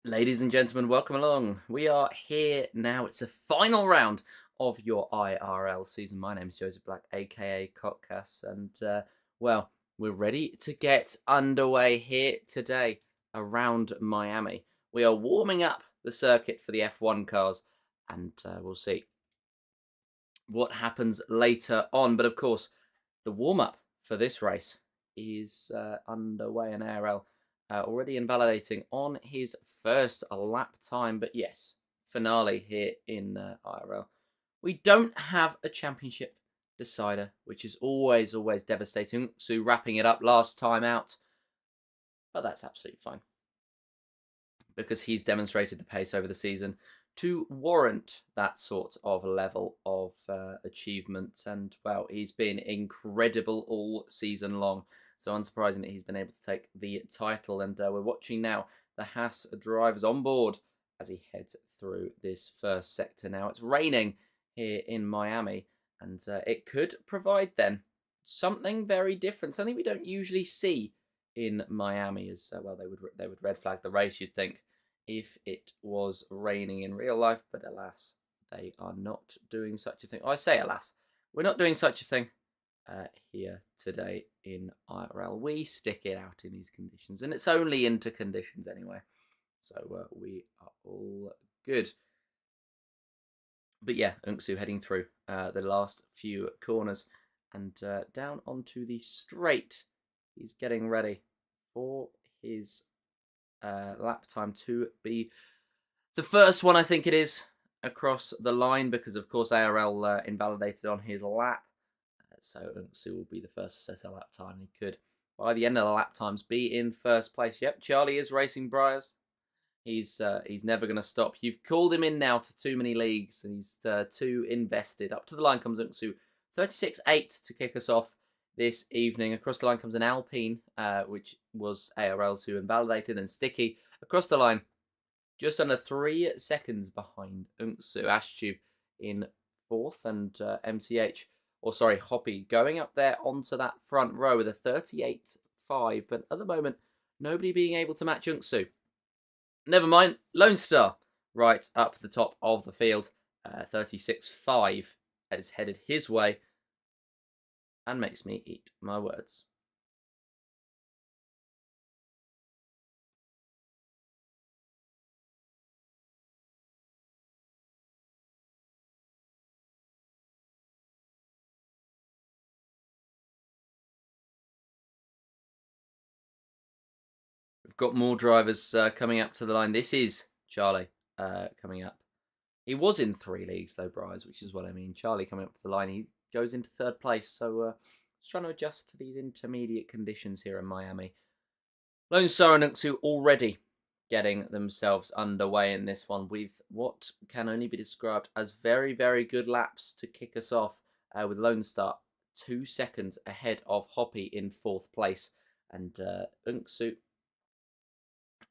Ladies and gentlemen, welcome along. We are here now. It's the final round of your IRL season. My name is Joseph Black, aka Cockcast, and well, we're ready to get underway here today around Miami. We are warming up the circuit for the F1 cars, and we'll see what happens later on. But of course, the warm up for this race is underway, and ARL already invalidating on his first lap time. But yes, finale here in IRL. We don't have a championship decider, which is always devastating. So wrapping it up last time out, but that's absolutely fine because he's demonstrated the pace over the season to warrant that sort of level of achievement. And, well, he's been incredible all season long. So unsurprising that he's been able to take the title. And we're watching now the Haas drivers on board as he heads through this first sector now. It's raining here in Miami, and it could provide then something very different, something we don't usually see in Miami. As well, they would red flag the race, you'd think, if it was raining in real life, but alas, they are not doing such a thing. I say alas, we're not doing such a thing here today in IRL. We stick it out in these conditions, and it's only into conditions anyway, so we are all good. But yeah, Unsu heading through the last few corners and down onto the straight. He's getting ready for his lap time to be the first one, I think it is, across the line, because of course ARL invalidated on his lap. So Unsu will be the first to set a lap time. He could, by the end of the lap times, be in first place. Yep, Charlie is racing Briars. He's never going to stop. You've called him in now to too many leagues, and he's too invested. Up to the line comes Unsu, 36.8 to kick us off this evening. Across the line comes an Alpine, which was ARL's who invalidated, and Sticky across the line, just under 3 seconds behind Unsu. Ashtube in fourth, and Hoppy going up there onto that front row with a 38.5. But at the moment, nobody being able to match Unsu. Never mind, Lone Star right up the top of the field, 36.5 is headed his way, and makes me eat my words. We've got more drivers coming up to the line. This is Charlie coming up. He was in 3 leagues though, Bryce, which is what I mean. Charlie coming up to the line. He goes into 3rd place, so just trying to adjust to these intermediate conditions here in Miami. Lone Star and Unsu already getting themselves underway in this one with what can only be described as very, very good laps to kick us off, with Lone Star 2 seconds ahead of Hoppy in 4th place, and Unsu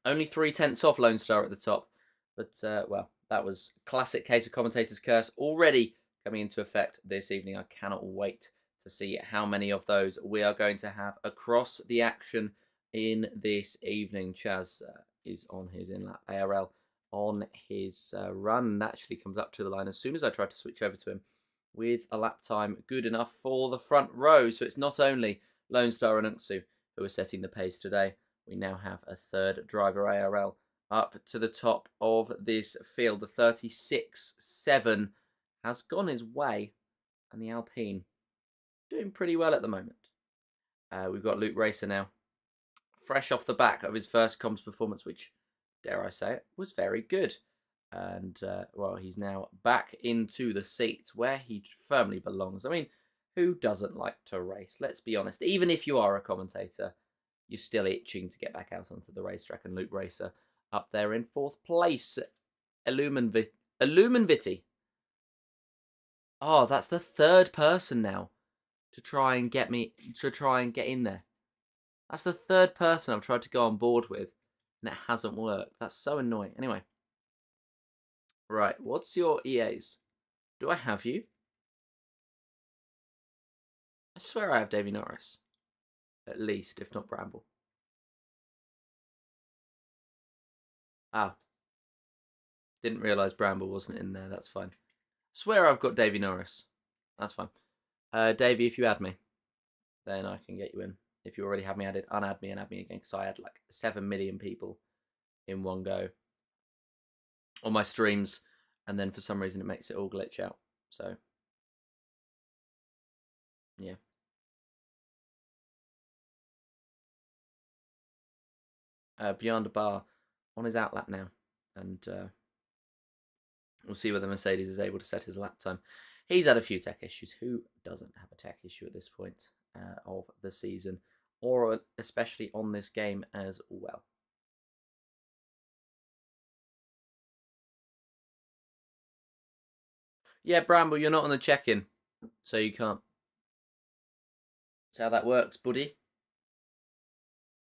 only 3/10 off Lone Star at the top. But, well, that was a classic case of commentator's curse already coming into effect this evening. I cannot wait to see how many of those we are going to have across the action in this evening. Chaz is on his in-lap. ARL on his run. Naturally comes up to the line as soon as I try to switch over to him with a lap time good enough for the front row. So it's not only Lone Star and Unsu who are setting the pace today. We now have a 3rd driver, ARL, up to the top of this field. The 36.7 has gone his way, and the Alpine doing pretty well at the moment. We've got Luke Racer now, fresh off the back of his first comms performance, which, dare I say it, was very good. And, well, he's now back into the seat where he firmly belongs. I mean, who doesn't like to race? Let's be honest. Even if you are a commentator, you're still itching to get back out onto the racetrack, and Luke Racer up there in 4th place. Illuminviti. Oh, that's the 3rd person now to try and get in there. That's the 3rd person I've tried to go on board with, and it hasn't worked. That's so annoying. Anyway. Right, what's your EAs? Do I have you? I swear I have Davy Norris. At least, if not Bramble. Ah, didn't realise Bramble wasn't in there. That's fine. Swear I've got Davy Norris. That's fine. Davy, if you add me, then I can get you in. If you already have me added, unadd me and add me again, because I had like 7 million people in one go on my streams, and then for some reason it makes it all glitch out. So, yeah. Beyond a bar on his outlap now, and we'll see whether Mercedes is able to set his lap time. He's had a few tech issues. Who doesn't have a tech issue at this point of the season, or especially on this game as well? Yeah, Bramble, you're not on the check-in, so you can't. That's how that works, buddy.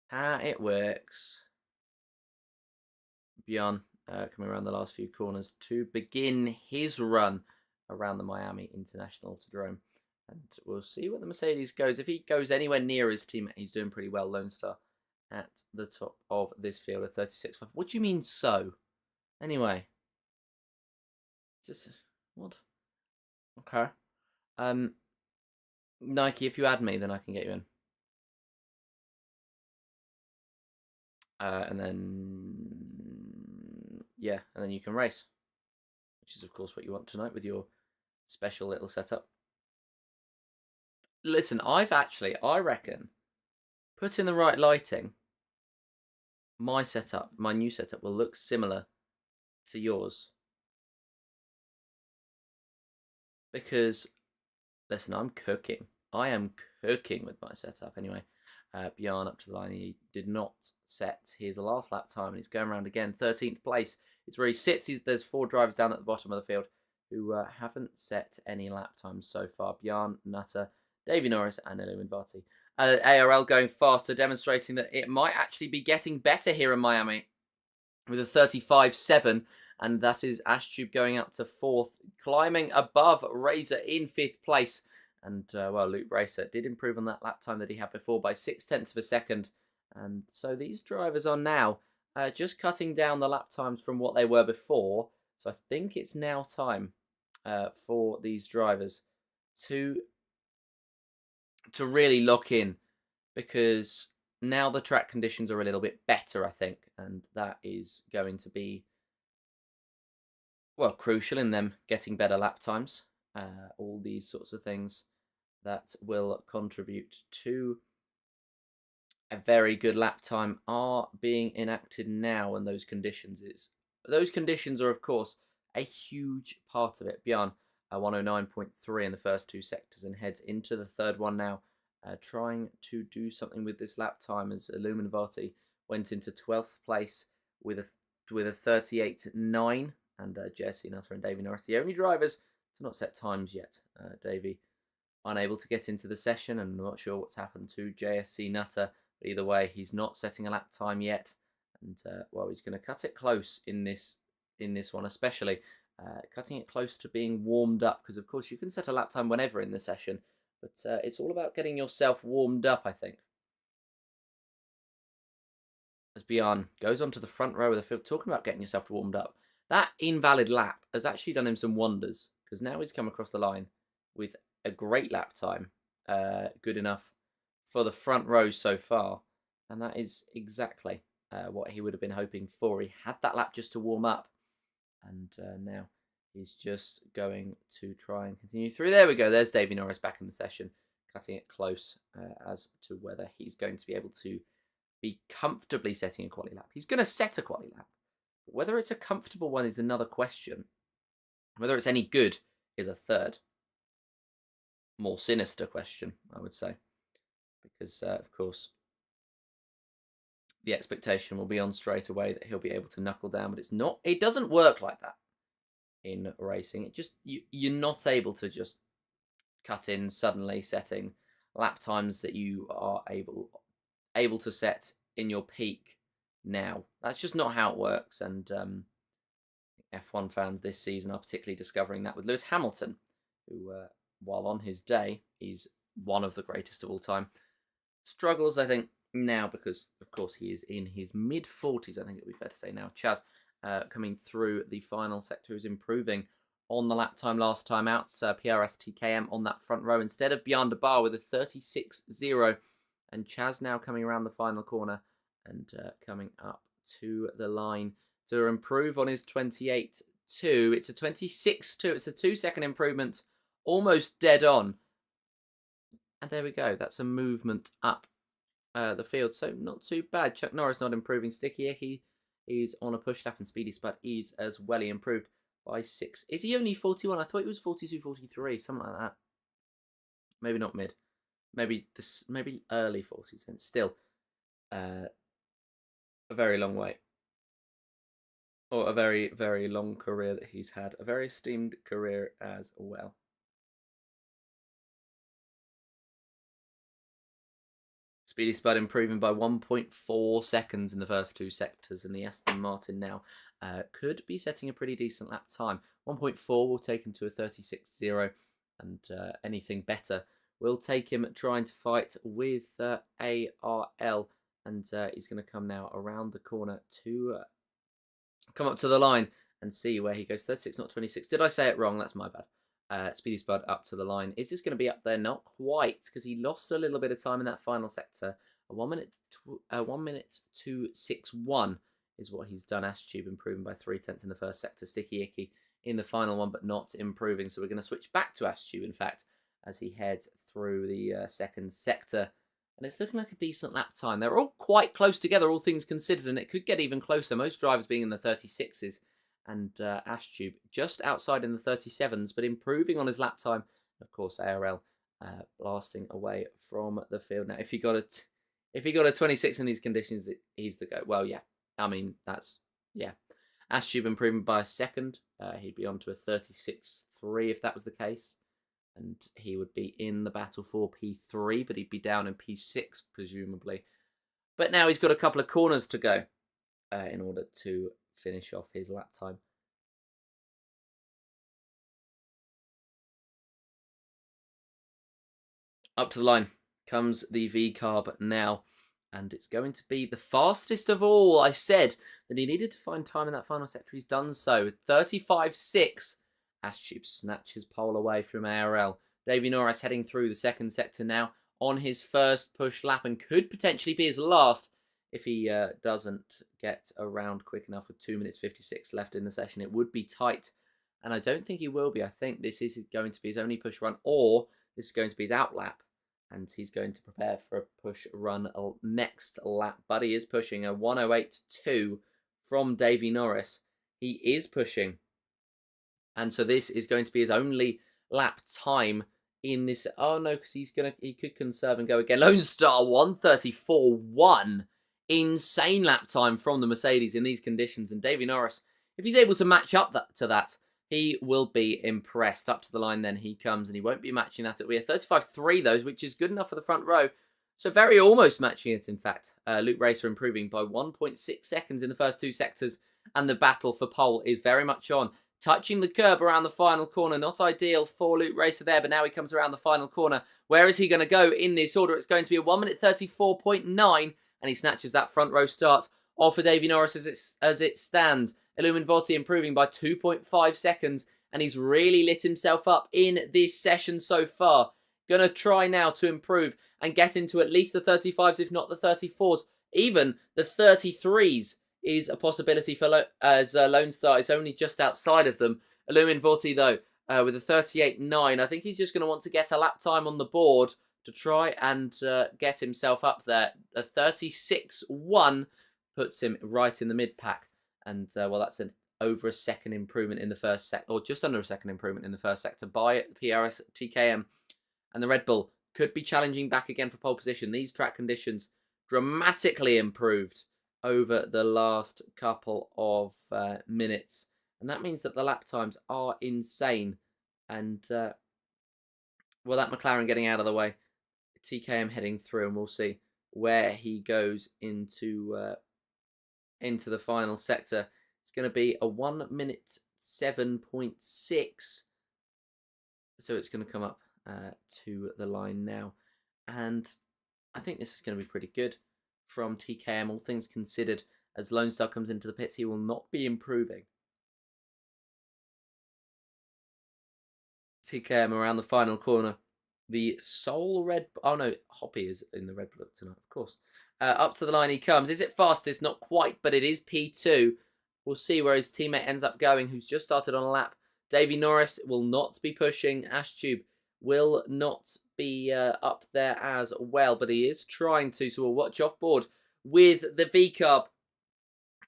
How it works. Bjorn coming around the last few corners to begin his run around the Miami International Autodrome. And we'll see where the Mercedes goes. If he goes anywhere near his teammate, he's doing pretty well. Lone Star at the top of this field at 36.5. What do you mean so? Anyway. Just, what? Okay. Nike, if you add me, then I can get you in. And then, yeah, and then you can race. Which is, of course, what you want tonight with your special little setup. Listen, I reckon, put in the right lighting, my new setup will look similar to yours. Because, listen, I'm cooking. I am cooking with my setup. Anyway, Bjorn up to the line. He did not set his last lap time, and he's going around again. 13th place. It's where he sits. There's 4 drivers down at the bottom of the field who haven't set any lap times so far. Bjorn, Nutter, Davy Norris, and Illuminati. ARL going faster, demonstrating that it might actually be getting better here in Miami with a 35.7. And that is Ashtube going up to 4th, climbing above Razor in 5th place. And, well, Luke Racer did improve on that lap time that he had before by 0.6 of a second. And so these drivers are now just cutting down the lap times from what they were before. So I think it's now time for these drivers to really lock in, because now the track conditions are a little bit better, I think. And that is going to be, well, crucial in them getting better lap times. All these sorts of things that will contribute to a very good lap time are being enacted now, and those conditions are, of course, a huge part of it. Bjorn, 109.3 in the first 2 sectors, and heads into the third one now, trying to do something with this lap time, as Illuminati went into 12th place with a 38.9, and Jesse Nutter and Davy Norris, the only drivers to not set times yet. Davy unable to get into the session, and I'm not sure what's happened to JSC Nutter. But either way, he's not setting a lap time yet, and well, he's going to cut it close in this one, especially cutting it close to being warmed up, because of course you can set a lap time whenever in the session, but it's all about getting yourself warmed up, I think. As Bjorn goes onto the front row of the field, talking about getting yourself warmed up, that invalid lap has actually done him some wonders, because now he's come across the line with a great lap time, good enough for the front row so far, and that is exactly what he would have been hoping for. He had that lap just to warm up, and now he's just going to try and continue through. There we go. There's Davy Norris back in the session, cutting it close as to whether he's going to be able to be comfortably setting a quality lap. He's going to set a quality lap. But whether it's a comfortable one is another question. Whether it's any good is a third, more sinister question, I would say. Because, of course, the expectation will be on straight away that he'll be able to knuckle down. But it's not. It doesn't work like that in racing. It just you're not able to just cut in suddenly setting lap times that you are able to set in your peak now. That's just not how it works. And F1 fans this season are particularly discovering that with Lewis Hamilton, who, while on his day, he's one of the greatest of all time, struggles, I think, now because, of course, he is in his mid-40s, I think it would be fair to say now. Chaz, coming through the final sector, who's improving on the lap time last time out. PRS TKM on that front row instead of Beyond the Bar with a 36.0. And Chaz now coming around the final corner and coming up to the line to improve on his 28.2. It's a 26.2. It's a 2-second improvement, almost dead on. And there we go. That's a movement up the field. So not too bad. Chuck Norris not improving. Sticky Icky is on a push lap, and Speedy Spud is as well. He improved by 6. Is he only 41? I thought he was 42, 43, something like that. Maybe not mid. Maybe early 40s. And still a very long way. Or a very, very long career that he's had. A very esteemed career as well. Speedy Spud improving by 1.4 seconds in the first 2 sectors, and the Aston Martin now could be setting a pretty decent lap time. 1.4 will take him to a 36.0, and anything better will take him trying to fight with ARL, and he's going to come now around the corner to come up to the line and see where he goes. 36, not 26. Did I say it wrong? That's my bad. Speedy Spud up to the line. Is this going to be up there? Not quite, because he lost a little bit of time in that final sector. 1 minute 2:61 is what he's done. Ashtube improving by 0.3 in the first sector. Sticky Icky in the final one, but not improving. So we're going to switch back to Ashtube, in fact, as he heads through the second sector. And it's looking like a decent lap time. They're all quite close together, all things considered, and it could get even closer. Most drivers being in the 36s. And Ashtube just outside in the 37s, but improving on his lap time. Of course, ARL blasting away from the field. Now, if he got a 26 in these conditions, he's the go. Well, yeah. I mean, yeah. Ashtube improving by a second. He'd be on to a 36.3 if that was the case. And he would be in the battle for P3, but he'd be down in P6, presumably. But now he's got a couple of corners to go in order to finish off his lap time. Up to the line comes the V-Carb now, and it's going to be the fastest of all. I said that he needed to find time in that final sector. He's done so. 35.6. Ashtube snatches pole away from ARL. Davey Norris heading through the second sector now on his first push lap, and could potentially be his last if he doesn't get around quick enough with 2 minutes 56 left in the session. It would be tight, and I don't think he will be. I think this is going to be his only push run, or this is going to be his out lap, and he's going to prepare for a push run next lap. But he is pushing a 1:08.2 from Davey Norris. He is pushing, and so this is going to be his only lap time in this. Oh no, because he could conserve and go again. Lone Star 1:34.1. Insane lap time from the Mercedes in these conditions, and Davey Norris, if he's able to match up to that, he will be impressed. Up to the line then he comes, and he won't be matching that. It'll be a 35.3 though, which is good enough for the front row, so very almost matching it, in fact. Luke Racer improving by 1.6 seconds in the first 2 sectors, and the battle for pole is very much on. Touching the curb around the final corner, not ideal for Luke Racer there, but now he comes around the final corner. Where is he going to go in this order? It's going to be a 1:34.9, and he snatches that front row start off for Davey Norris as it stands. Illumin Votti improving by 2.5 seconds, and he's really lit himself up in this session so far. Going to try now to improve and get into at least the 35s, if not the 34s. Even the 33s is a possibility for as Lone Star is only just outside of them. Illumin Votti, though, with a 38.9. I think he's just going to want to get a lap time on the board to try and get himself up there. A 36.1 puts him right in the mid-pack. And, well, that's over a second improvement in the first sector, or just under a second improvement in the first sector by PRS TKM. And the Red Bull could be challenging back again for pole position. These track conditions dramatically improved over the last couple of minutes. And that means that the lap times are insane. And, well, that McLaren getting out of the way. TKM heading through, and we'll see where he goes into the final sector. It's going to be a 1:07.6. So it's going to come up to the line now. And I think this is going to be pretty good from TKM, all things considered. As Lone Star comes into the pits, he will not be improving. TKM around the final corner. The Soul Red... Oh, no. Hoppy is in the red block tonight, of course. Up to the line he comes. Is it fastest? Not quite, but it is P2. We'll see where his teammate ends up going, who's just started on a lap. Davy Norris will not be pushing. Ashtube will not be up there as well, but he is trying to, so we'll watch off board with the V-Carb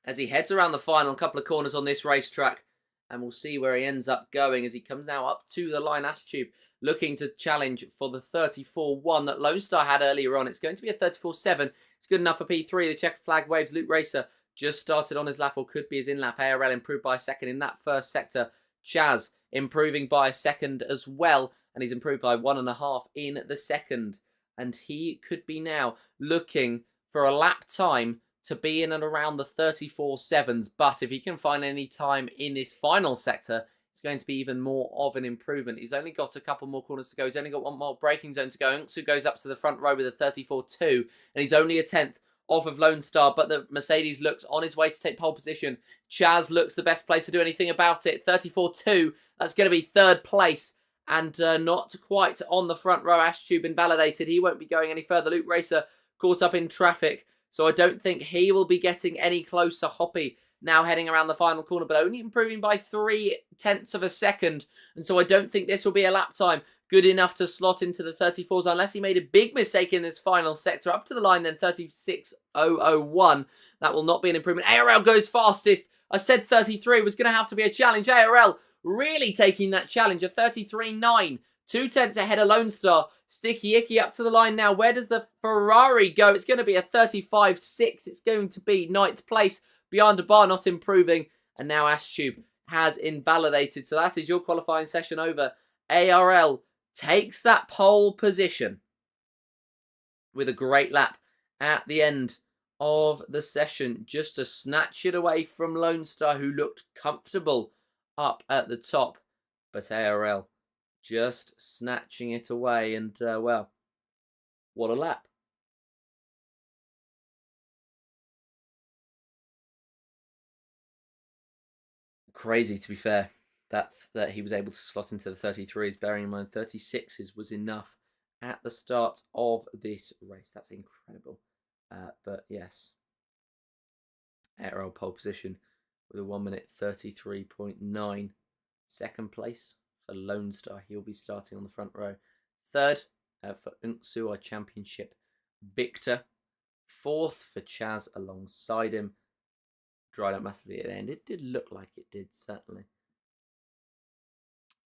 as he heads around the final couple of corners on this racetrack, and we'll see where he ends up going as he comes now up to the line. Ashtube looking to challenge for the 34-1 that Lone Star had earlier on. It's going to be a 34-7. It's good enough for P3. The checker flag waves. Luke Racer just started on his lap, or could be his in-lap. ARL improved by a second in that first sector. Chaz improving by a second as well, and he's improved by 1.5 in the second. And he could be now looking for a lap time to be in and around the 34.7s. But if he can find any time in this final sector, it's going to be even more of an improvement. He's only got a couple more corners to go. He's only got one more braking zone to go. Unsu goes up to the front row with a 34.2, and he's only a 10th off of Lone Star, but the Mercedes looks on his way to take pole position. Chaz looks the best place to do anything about it. 34.2, that's going to be third place, and not quite on the front row. Ashtube invalidated. He won't be going any further. Luke Racer caught up in traffic, so I don't think he will be getting any closer. Hoppy now heading around the final corner, but only improving by 0.3 of a second, and so I don't think this will be a lap time good enough to slot into the 34s unless he made a big mistake in this final sector. Up to the line then, 36.001. That will not be an improvement. ARL goes fastest. I said 33 was going to have to be a challenge. ARL really taking that challenge. A 33.9. 2/10 ahead of Lone Star. Sticky Icky up to the line now. Where does the Ferrari go? It's going to be a 35.6. It's going to be 9th place. Beyond the bar, not improving. And now Ashtube has invalidated. So that is your qualifying session over. ARL takes that pole position with a great lap at the end of the session, just to snatch it away from Lone Star, who looked comfortable up at the top. But ARL just snatching it away, and well, what a lap. Crazy, to be fair, that he was able to slot into the 33s, bearing in mind 36s was enough at the start of this race. That's incredible. But yes, ARL pole position with a 1 minute 33.9. Second place for Lone Star. He'll be starting on the front row. Third for Unsu, our championship victor. Fourth for Chaz alongside him. Dried up massively at the end. It did look like it did, certainly.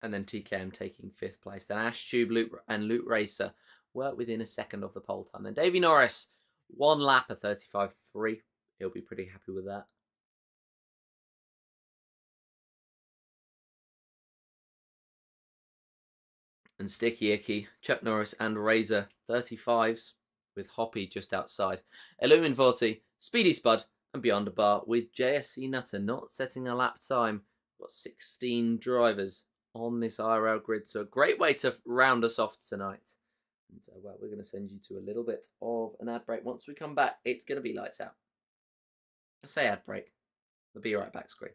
And then TKM taking 5th place. Then Ashtube and Luke Racer were within a second of the pole time. Then Davy Norris, 1 lap at 35.3. He'll be pretty happy with that. And Sticky Icky, Chuck Norris and Razor, 35s, with Hoppy just outside. Illumin Vorti, Speedy Spud, and Beyond a Bar, with JSC Nutter not setting a lap time. Got 16 drivers on this IRL grid, so a great way to round us off tonight. And well, we're going to send you to a little bit of an ad break. Once we come back, it's going to be lights out. I say ad break. We'll be right back, screen.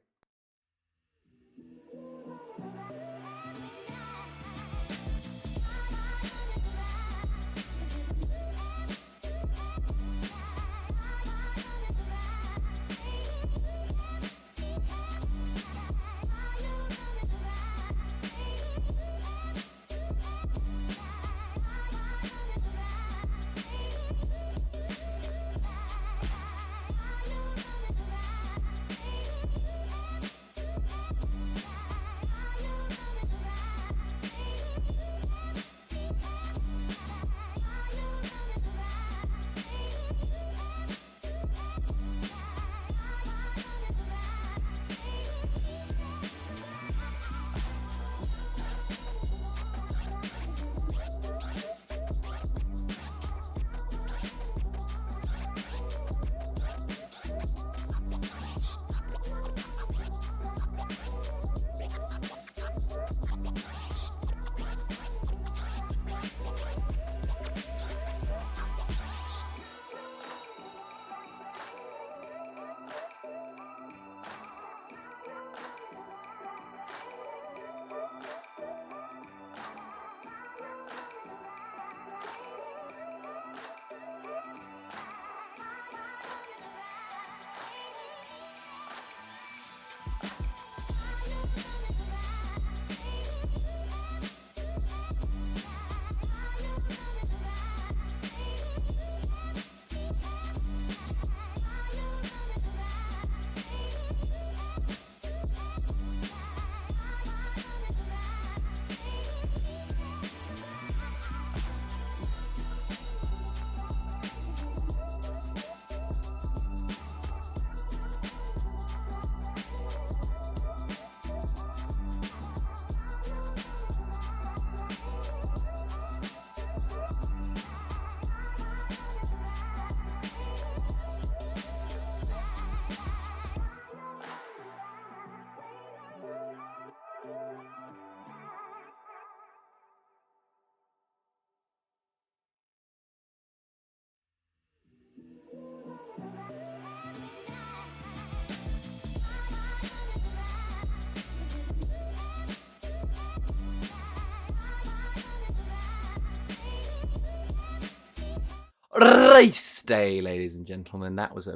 Race day, ladies and gentlemen. That was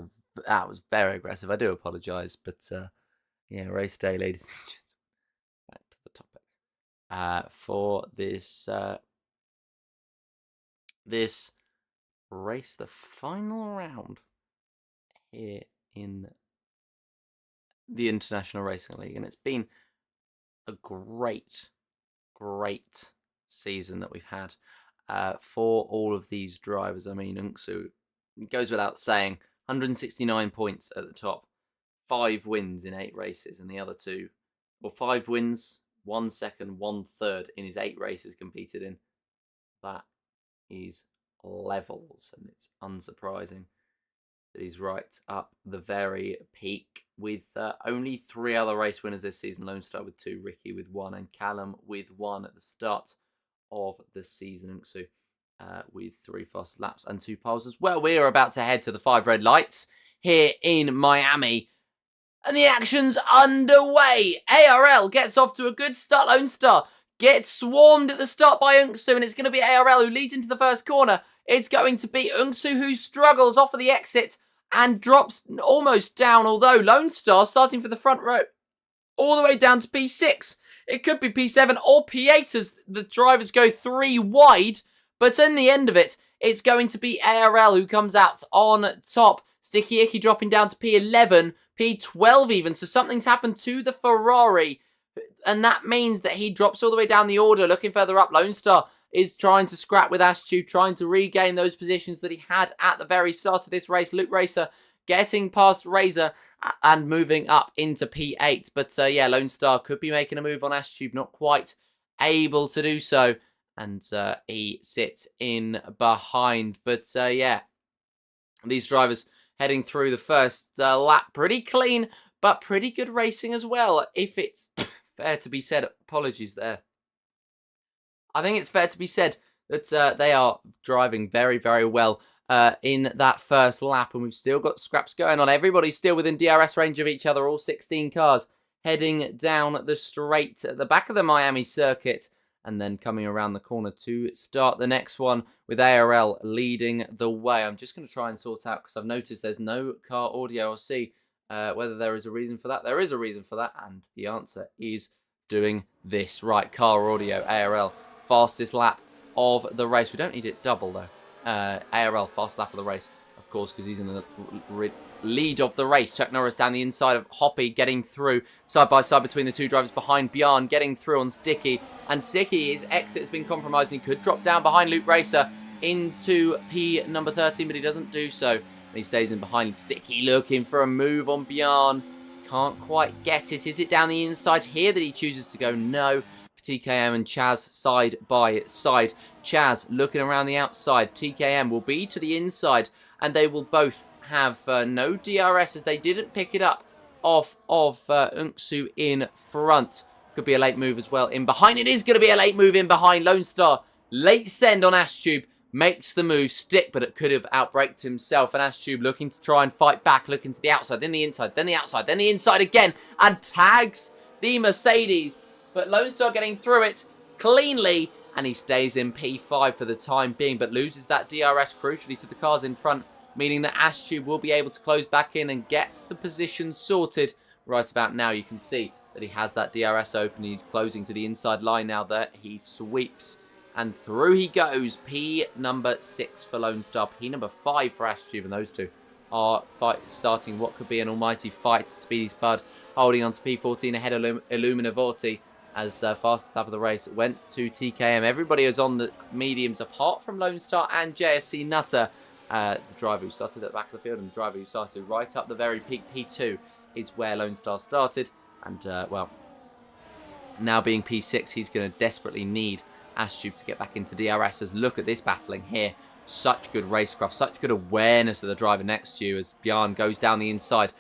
very aggressive. I do apologise, but yeah, race day, ladies and gentlemen. Back to the topic. For this race, the final round here in the International Racing League, and it's been a great season that we've had. For all of these drivers. I mean, Unsu, it goes without saying, 169 points at the top, 5 wins in 8 races, and the other 2, well, 5 wins, 1 second, 1 third in his 8 races competed in. That is levels, and it's unsurprising that he's right up the very peak with only 3 other race winners this season. Lone Star with 2, Ricky with 1, and Callum with 1 at the start of the season. Unsu with 3 fast laps and 2 poles as well. We are about to head to the 5 red lights here in Miami, and the action's underway. ARL gets off to a good start. Lone Star gets swarmed at the start by Unsu, and it's going to be ARL who leads into the first corner. It's going to be Unsu who struggles off of the exit and drops almost down, although Lone Star starting for the front row all the way down to P6. It could be P7 or P8 as the drivers go 3 wide. But in the end of it, it's going to be ARL who comes out on top. Sticky Icky dropping down to P11, P12 even. So something's happened to the Ferrari. And that means that he drops all the way down the order. Looking further up, Lone Star is trying to scrap with Ashtube, trying to regain those positions that he had at the very start of this race. Luke Racer getting past Razor and moving up into P8. But yeah, Lone Star could be making a move on Ashtube, not quite able to do so. And he sits in behind. But yeah, these drivers heading through the first lap pretty clean, but pretty good racing as well. If it's fair to be said, apologies there. I think it's fair to be said that they are driving very, very well in that first lap, and we've still got scraps going on. Everybody's still within DRS range of each other, all 16 cars heading down the straight at the back of the Miami circuit, and then coming around the corner to start the next one with ARL leading the way. I'm just going to try and sort out, because I've noticed there's no car audio. I'll see whether there is a reason for that. There is a reason for that, and the answer is doing this. Right, car audio, ARL, fastest lap of the race. We don't need it double, though. ARL, fast lap of the race, of course, because he's in the lead of the race. Chuck Norris down the inside of Hoppy, getting through side by side between the two drivers behind Bjarne, getting through on Sticky. And Sticky, his exit has been compromised, and he could drop down behind Luke Racer into P number 13, but he doesn't do so. And he stays in behind Sticky, looking for a move on Bjarne. Can't quite get it. Is it down the inside here that he chooses to go? No. TKM and Chaz side by side. Chaz looking around the outside. TKM will be to the inside, and they will both have no DRS as they didn't pick it up off of Unsu in front. Could be a late move as well in behind. It is going to be a late move in behind. Lone Star, late send on Ashtube, makes the move stick, but it could have outbraked himself. And Ashtube looking to try and fight back, looking to the outside, then the inside, then the outside, then the inside again, and tags the Mercedes. But Lone Star getting through it cleanly, and he stays in P5 for the time being, but loses that DRS crucially to the cars in front, meaning that Ashtube will be able to close back in and get the position sorted right about now. You can see that he has that DRS open. He's closing to the inside line now there. He sweeps and through he goes. P number 6 for Lone Star. P number 5 for Ashtube. And those two are starting what could be an almighty fight. Speedy Spud holding on to P14 ahead of Illuminavorti as fastest lap of the race went to TKM. Everybody is on the mediums apart from Lone Star and JSC Nutter. The driver who started at the back of the field and the driver who started right up the very peak P2 is where Lone Star started. And, well, now being P6, he's going to desperately need Ashtube to get back into DRS. As look at this battling here. Such good racecraft, such good awareness of the driver next to you as Bjarne goes down the inside.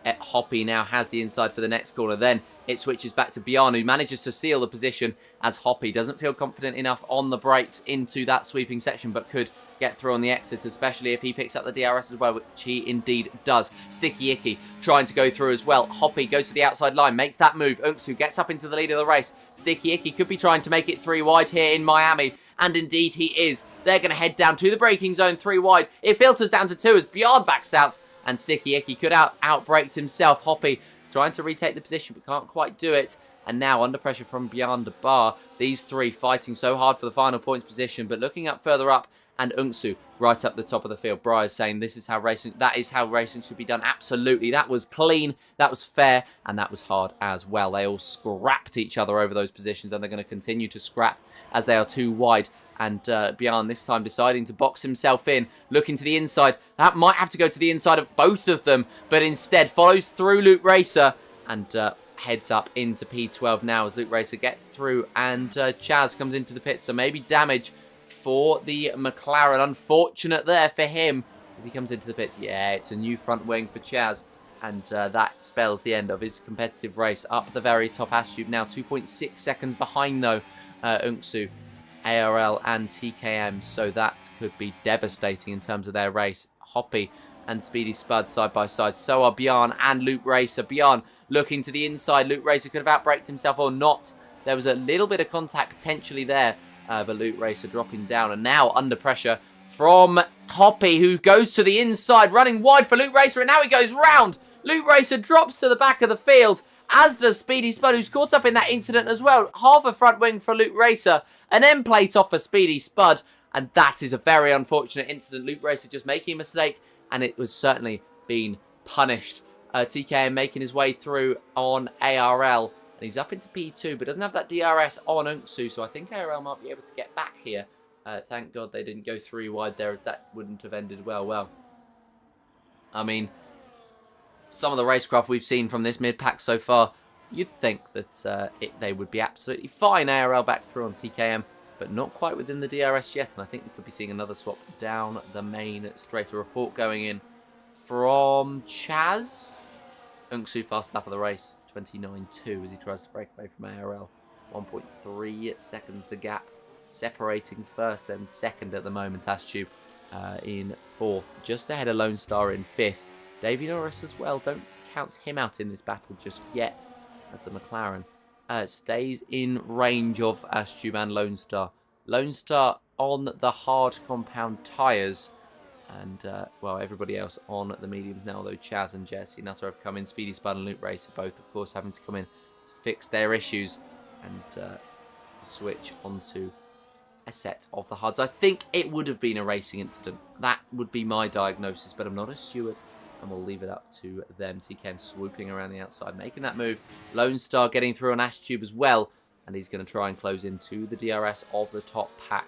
Hoppy now has the inside for the next corner. Then it switches back to Bjarne, who manages to seal the position as Hoppy doesn't feel confident enough on the brakes into that sweeping section, but could get through on the exit, especially if he picks up the DRS as well, which he indeed does. Sticky Icky trying to go through as well. Hoppy goes to the outside line, makes that move. Unksu gets up into the lead of the race. Sticky Icky could be trying to make it 3 wide here in Miami, and indeed he is. They're going to head down to the braking zone 3 wide. It filters down to 2 as Bjarne backs out, and Sticky Icky could outbraked himself. Hoppy trying to retake the position, but can't quite do it. And now under pressure from Bjarne de Bar. These 3 fighting so hard for the final points position, but looking up further up, and Unksu right up the top of the field. Briar's saying that is how racing should be done. Absolutely. That was clean, that was fair, and that was hard as well. They all scrapped each other over those positions, and they're going to continue to scrap as they are 2 wide. And Bjarne this time deciding to box himself in, looking to the inside. That might have to go to the inside of both of them, but instead follows through Luke Racer and heads up into P12 now as Luke Racer gets through, and Chaz comes into the pits. So maybe damage for the McLaren. Unfortunate there for him as he comes into the pits. Yeah, it's a new front wing for Chaz, and that spells the end of his competitive race. Up the very top, Ashtube now 2.6 seconds behind though Unksu, ARL and TKM, so that could be devastating in terms of their race. Hoppy and Speedy Spud side by side. So are Bjarne and Luke Racer. Bjarne looking to the inside. Luke Racer could have outbraked himself or not. There was a little bit of contact potentially there. But Luke Racer dropping down, and now under pressure from Hoppy, who goes to the inside, running wide for Luke Racer, and now he goes round. Luke Racer drops to the back of the field, as does Speedy Spud, who's caught up in that incident as well. Half a front wing for Luke Racer, an end plate off for Speedy Spud, and that is a very unfortunate incident. Luke Racer just making a mistake, and it was certainly being punished. TKM making his way through on ARL. And he's up into P2, but doesn't have that DRS on Unksu, so I think ARL might be able to get back here. Thank God they didn't go 3 wide there, as that wouldn't have ended well. I mean, some of the racecraft we've seen from this mid-pack so far, you'd think that they would be absolutely fine. ARL back through on TKM, but not quite within the DRS yet, and I think we could be seeing another swap down the main straight. A report going in from Chaz. Unksu fast lap of the race. 29.2 as he tries to break away from ARL. 1.3 seconds the gap, separating first and second at the moment. Ashtube in 4th, just ahead of Lone Star in 5th. Davey Norris as well, don't count him out in this battle just yet, as the McLaren stays in range of Ashtube and Lone Star. Lone Star on the hard compound tyres, and, well, everybody else on the mediums now, although Chaz and Jesse Nutter have come in. Speedy Spud and Luke Racer both, of course, having to come in to fix their issues and switch onto a set of the hards. I think it would have been a racing incident. That would be my diagnosis, but I'm not a steward, and we'll leave it up to them. TKM swooping around the outside, making that move. Lone Star getting through on Ashtube as well, and he's going to try and close into the DRS of the top pack.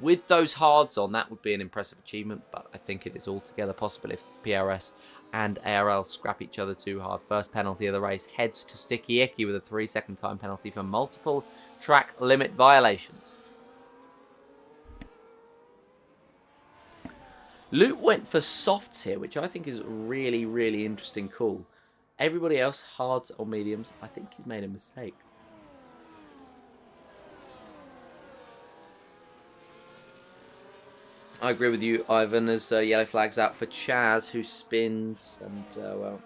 With those hards on, that would be an impressive achievement, but I think it is altogether possible if PRS and ARL scrap each other too hard. First penalty of the race heads to Sticky Icky with a 3-second time penalty for multiple track limit violations. Luke went for softs here, which I think is really, really interesting call. Everybody else, hards or mediums, I think he's made a mistake. I agree with you, Ivan, as yellow flag's out for Chaz, who spins, and, well,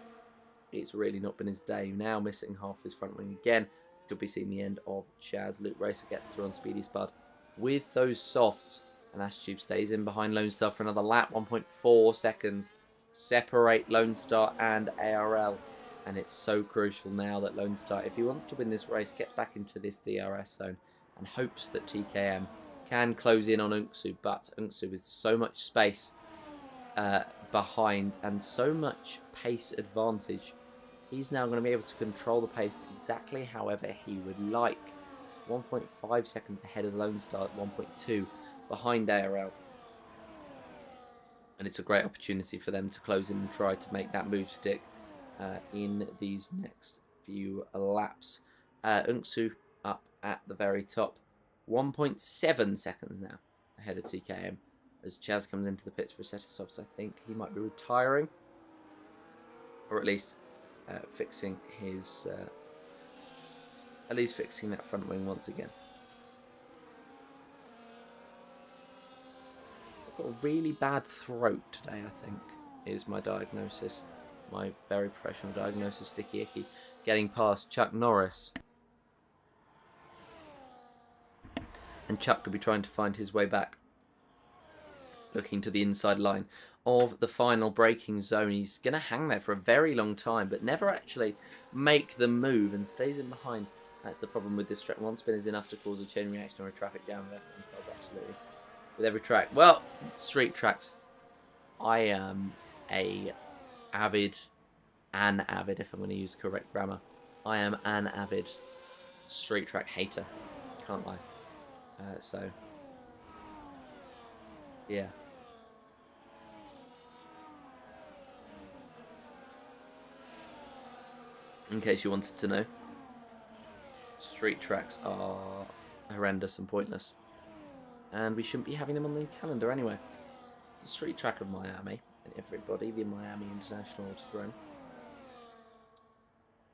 it's really not been his day. Now missing half his front wing again. Could be seeing the end of Chaz. Luke Racer gets through on Speedy Spud with those softs, and Ashtube stays in behind Lone Star for another lap. 1.4 seconds separate Lone Star and ARL. And it's so crucial now that Lone Star, if he wants to win this race, gets back into this DRS zone and hopes that TKM can close in on Unsu. But Unsu with so much space behind and so much pace advantage, he's now going to be able to control the pace exactly however he would like. 1.5 seconds ahead of Lone Star at 1.2 behind ARL. And it's a great opportunity for them to close in and try to make that move stick in these next few laps. Unsu up at the very top. 1.7 seconds now ahead of TKM. As Chaz comes into the pits for a set of softs, I think he might be retiring. Or at least fixing his... at least fixing that front wing once again. I've got a really bad throat today, I think, is my diagnosis. My very professional diagnosis, sticky icky. Getting past Chuck Norris. And Chuck could be trying to find his way back. Looking to the inside line of the final braking zone. He's going to hang there for a very long time, but never actually make the move and stays in behind. That's the problem with this track. One spin is enough to cause a chain reaction or a traffic jam. Absolutely. With every track. Well, street tracks. I am an avid, if I'm going to use correct grammar. I am an avid street track hater. Can't lie. So, yeah. In case you wanted to know, street tracks are horrendous and pointless. And we shouldn't be having them on the calendar anyway. It's the street track of Miami, and everybody, the Miami International Autodrome.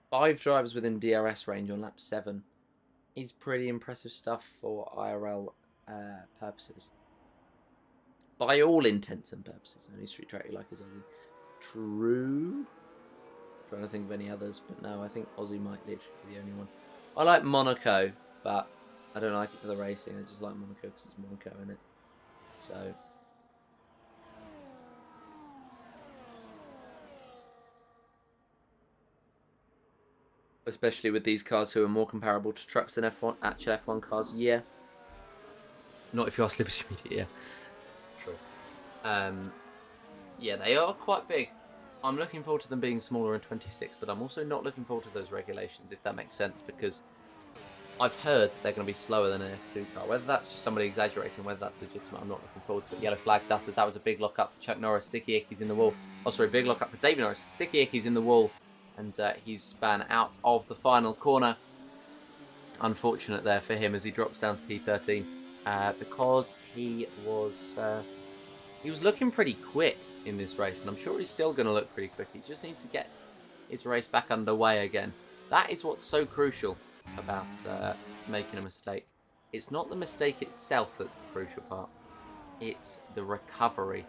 5 drivers within DRS range on lap 7 is pretty impressive stuff for IRL purposes. By all intents and purposes. Only street track you like is Aussie. True. Trying to think of any others, but no, I think Aussie might literally be the only one. I like Monaco, but I don't like it for the racing. I just like Monaco because it's Monaco, in it. So, especially with these cars who are more comparable to trucks than F1, actual F1 cars. Yeah. Not if you ask Liberty Media. Yeah. True. Yeah, they are quite big. I'm looking forward to them being smaller in 26, but I'm also not looking forward to those regulations, if that makes sense, because I've heard they're going to be slower than an F2 car. Whether that's just somebody exaggerating, whether that's legitimate, I'm not looking forward to it. Yellow flag starters, that was a big lock-up for Chuck Norris. Sticky Icky's in the wall. Oh, sorry, big lock-up for David Norris. Sticky Icky's in the wall, and he's spun out of the final corner. Unfortunate there for him as he drops down to P13 because he was looking pretty quick in this race, and I'm sure he's still going to look pretty quick. He just needs to get his race back underway again. That is what's so crucial about making a mistake. It's not the mistake itself that's the crucial part. It's the recovery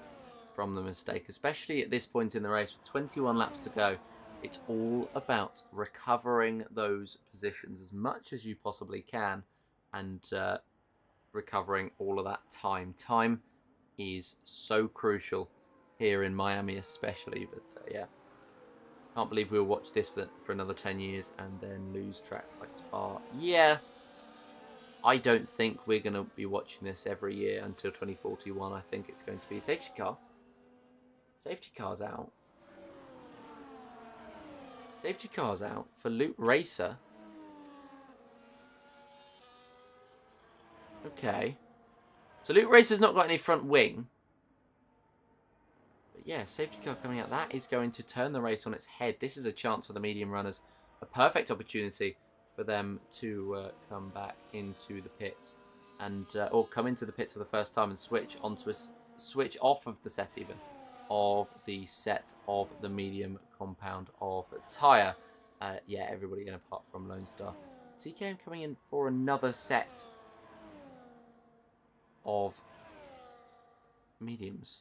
from the mistake, especially at this point in the race with 21 laps to go. It's all about recovering those positions as much as you possibly can and recovering all of that time. Time is so crucial here in Miami especially, but yeah. Can't believe we'll watch this for another 10 years and then lose tracks like Spa. Yeah, I don't think we're going to be watching this every year until 2041. I think it's going to be a safety car. Safety car's out. Safety car's out for Loot Racer. Okay. So Loot Racer's not got any front wing. But yeah, safety car coming out. That is going to turn the race on its head. This is a chance for the medium runners. A perfect opportunity for them to come back into the pits. And or come into the pits for the first time and switch off of the set even. Of the set of the medium compound of tyre. Yeah, everybody in apart from Lone Star. TKM coming in for another set of mediums.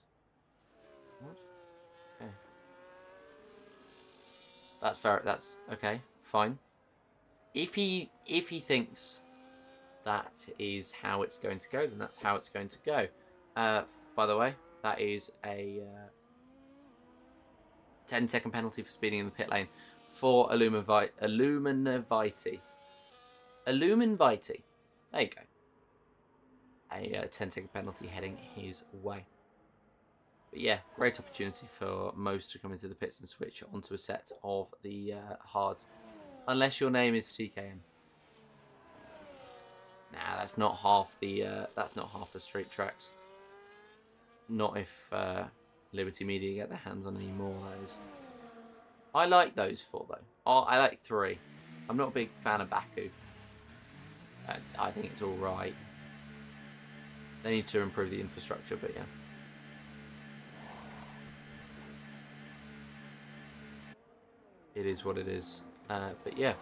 What? Okay. That's fair. That's okay. Fine. If he thinks that is how it's going to go, then that's how it's going to go. By the way, that is a 10-second penalty for speeding in the pit lane for Illuminavite. Illuminavite. There you go. A 10-second penalty heading his way. But yeah, great opportunity for most to come into the pits and switch onto a set of the hards. Unless your name is TKM. Nah, that's not half the street tracks. Not if Liberty Media get their hands on any more of those. I like those 4 though. Oh, I like 3. I'm not a big fan of Baku. I think it's all right. They need to improve the infrastructure, but yeah. It is what it is. But yeah,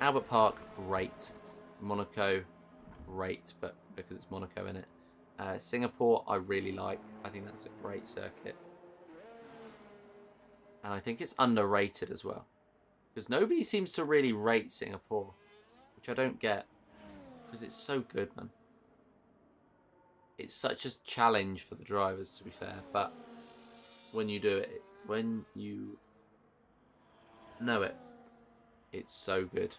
Albert Park, great. Monaco, great, but because it's Monaco in it. Singapore, I really like. I think that's a great circuit. And I think it's underrated as well. Because nobody seems to really rate Singapore, which I don't get. Because it's so good, man. It's such a challenge for the drivers, to be fair. But when you do it, when you know it, it's so good.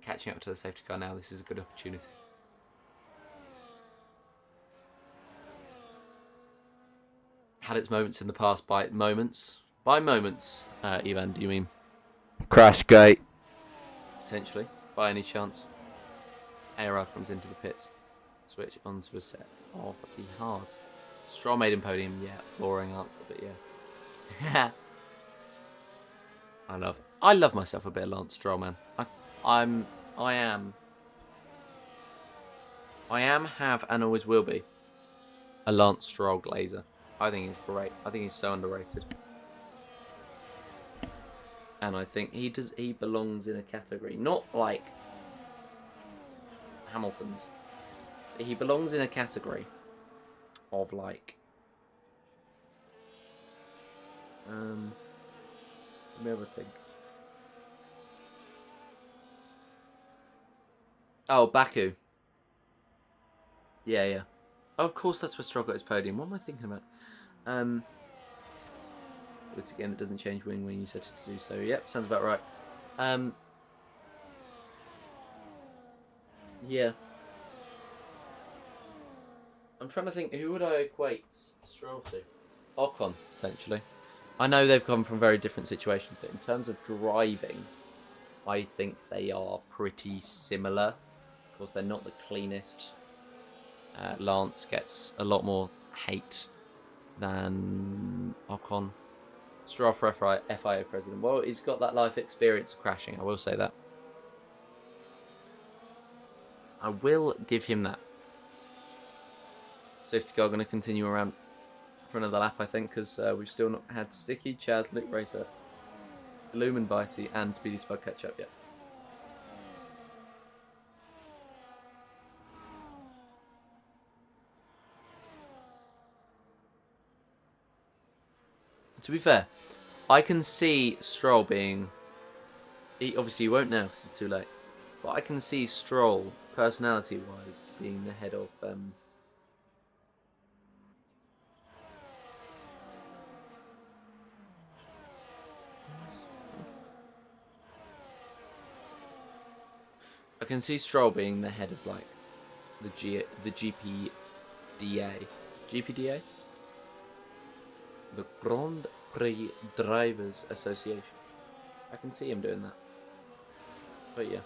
Catching up to the safety car now, this is a good opportunity. Had its moments in the past by moments. By moments, Ivan, do you mean? Crash gate. Potentially, by any chance. ARL comes into the pits. Switch onto a set of the hards. Stroll maiden podium, yeah. Boring answer, but yeah. I love myself a bit of Lance Stroll, man. I am, have, and always will be a Lance Stroll glazer. I think he's great. I think he's so underrated. And I think he belongs in a category, not like Hamilton's. He belongs in a category of like let me have a think. Oh, Baku. Yeah. Oh, of course, that's where Stroll got his podium. What am I thinking about? Once again, it doesn't change when you set it to do so. Yep, sounds about right. Yeah. I'm trying to think, who would I equate Stroll to? Ocon, potentially. I know they've come from very different situations, but in terms of driving, I think they are pretty similar. Of course, they're not the cleanest. Lance gets a lot more hate than Ocon. Stroll for FIA president. Well, he's got that life experience of crashing, I will say that. I will give him that. Safety car going to continue around for another lap, I think, because we've still not had Sticky, Chaz, Luke Racer, Lumen Bitey, and Speedy Spud catch up yet. To be fair, I can see Stroll being... obviously, he won't now because it's too late. But I can see Stroll, personality-wise, being the head of... I can see Stroll being the head of, like, the GPDA. GPDA? The Grand Prix Drivers Association. I can see him doing that. But yeah.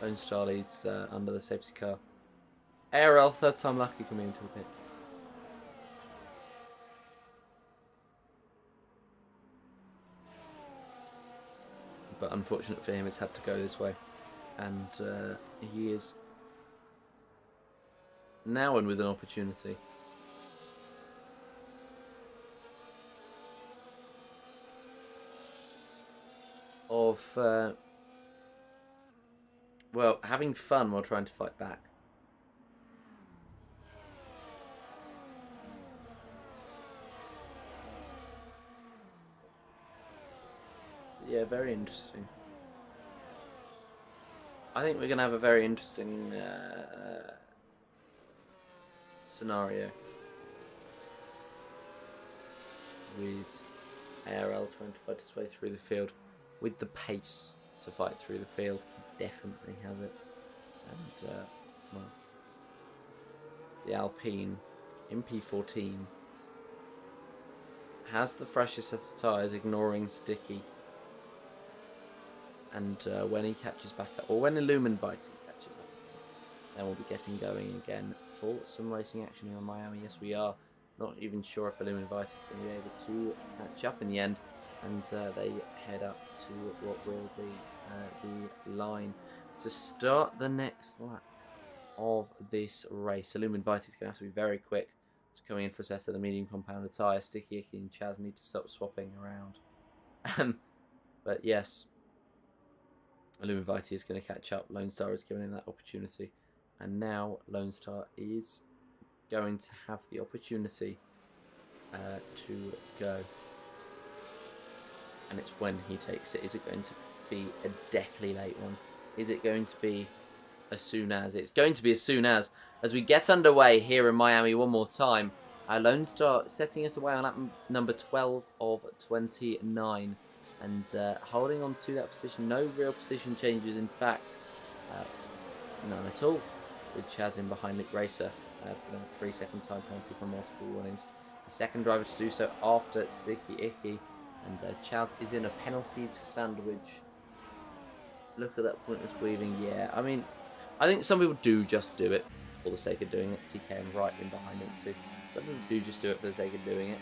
Lone Star leads under the safety car. ARL, third time lucky coming into the pits. But unfortunate for him, it's had to go this way. And he is now and with an opportunity. Of, well, having fun while trying to fight back. Yeah, very interesting. I think we're going to have a very interesting scenario with ARL trying to fight his way through the field with the pace to fight through the field. He definitely has it. And, well, the Alpine MP14 has the freshest set of tyres, ignoring Sticky. And when he catches back up, or when Illuminati catches up, then we'll be getting going again for some racing action here in Miami. Yes, we are. Not even sure if Illuminati is going to be able to catch up in the end. And they head up to what will be the line to start the next lap of this race. Illuminati is going to have to be very quick to coming in for a set of the medium compounder tyre. Sticky Icky and Chaz need to stop swapping around. But yes, Illuminati is going to catch up. Lone Star is given him that opportunity. And now Lone Star is going to have the opportunity to go. And it's when he takes it. Is it going to be a deathly late one? Is it going to be as soon as? It's going to be as soon as we get underway here in Miami one more time. Lone Star setting us away on lap number 12 of 29. And holding on to that position. No real position changes, in fact. None at all. With Chaz in behind Lick Racer. A 3-second time penalty for multiple warnings. The second driver to do so after Sticky Icky. And Chaz is in a penalty to sandwich. Look at that pointless weaving. Yeah, I mean, I think some people do just do it for the sake of doing it. TKM right in behind him too. Some people do just do it for the sake of doing it.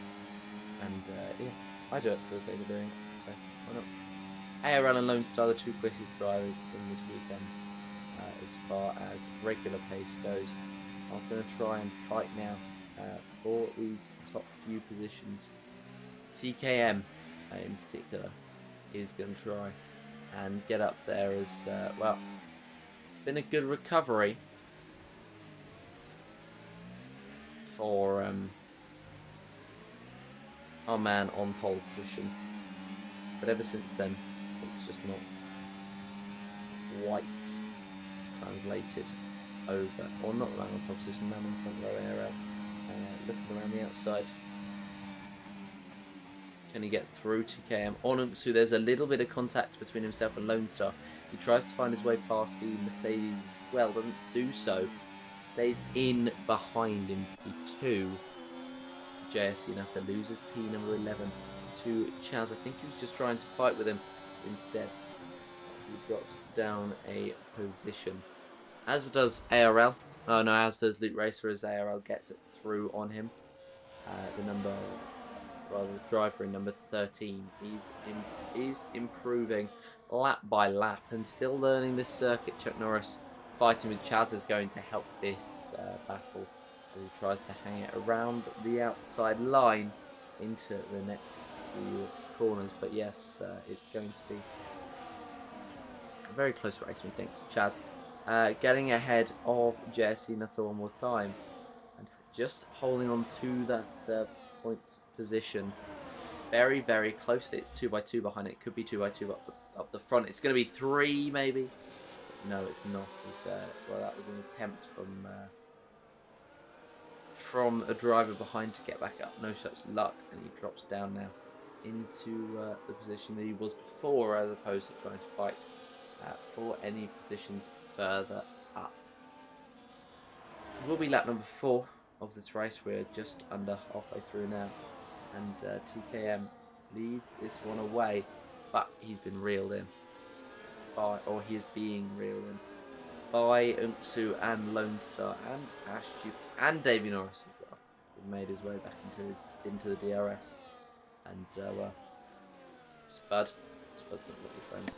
And yeah, I do it for the sake of doing it. So why not? ARL and Lone Star, the two quickest drivers in this weekend as far as regular pace goes. I'm going to try and fight now for these top few positions. TKM in particular is going to try and get up there as well. Been a good recovery for our man on pole position, but ever since then it's just not quite translated over, or not the man on pole position, man in front row area, looking around the outside. Can he get through TKM? So there's a little bit of contact between himself and Lone Star. He tries to find his way past the Mercedes as well, doesn't do so. Stays in behind in P2. JSC Nutter loses P number 11 to Chaz. I think he was just trying to fight with him. Instead, he drops down a position. As does ARL. Oh no, as does Luke Racer, as ARL gets it through on him. The driver in number 13. He's improving lap by lap and still learning this circuit. Chuck Norris fighting with Chaz is going to help this battle as he tries to hang it around the outside line into the next few corners. But yes, it's going to be a very close race, methinks. Chaz getting ahead of Jesse Nutter one more time and just holding on to that points position very, very closely. It's 2x2 behind it. Could be 2x2 up the front. It's going to be 3 maybe. No, it's not. Well, that was an attempt from a driver behind to get back up. No such luck, and he drops down now into the position that he was before, as opposed to trying to fight for any positions further up. It will be lap number 4 of this race. We're just under halfway through now, and TKM leads this one away, but he's been reeled in by, or he is being reeled in by Unksu and Lone Star and Ashtu and Davey Norris as well. He made his way back into the DRS, and well, Spud's not lovely friends.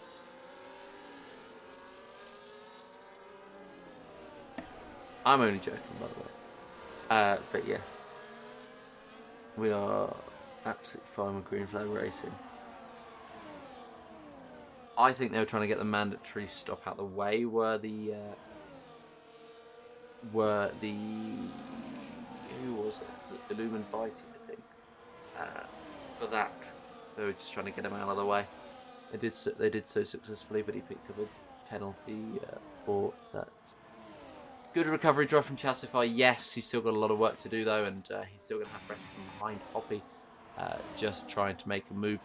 I'm only joking, by the way. But yes, we are absolutely fine with green flag racing. I think they were trying to get the mandatory stop out the way. Were the who was it? The Illuminati, I think. For that, they were just trying to get him out of the way. They did so successfully, but he picked up a penalty for that. Good recovery drive from Chasify. Yes, he's still got a lot of work to do though, and he's still going to have pressure from behind Hoppy just trying to make a move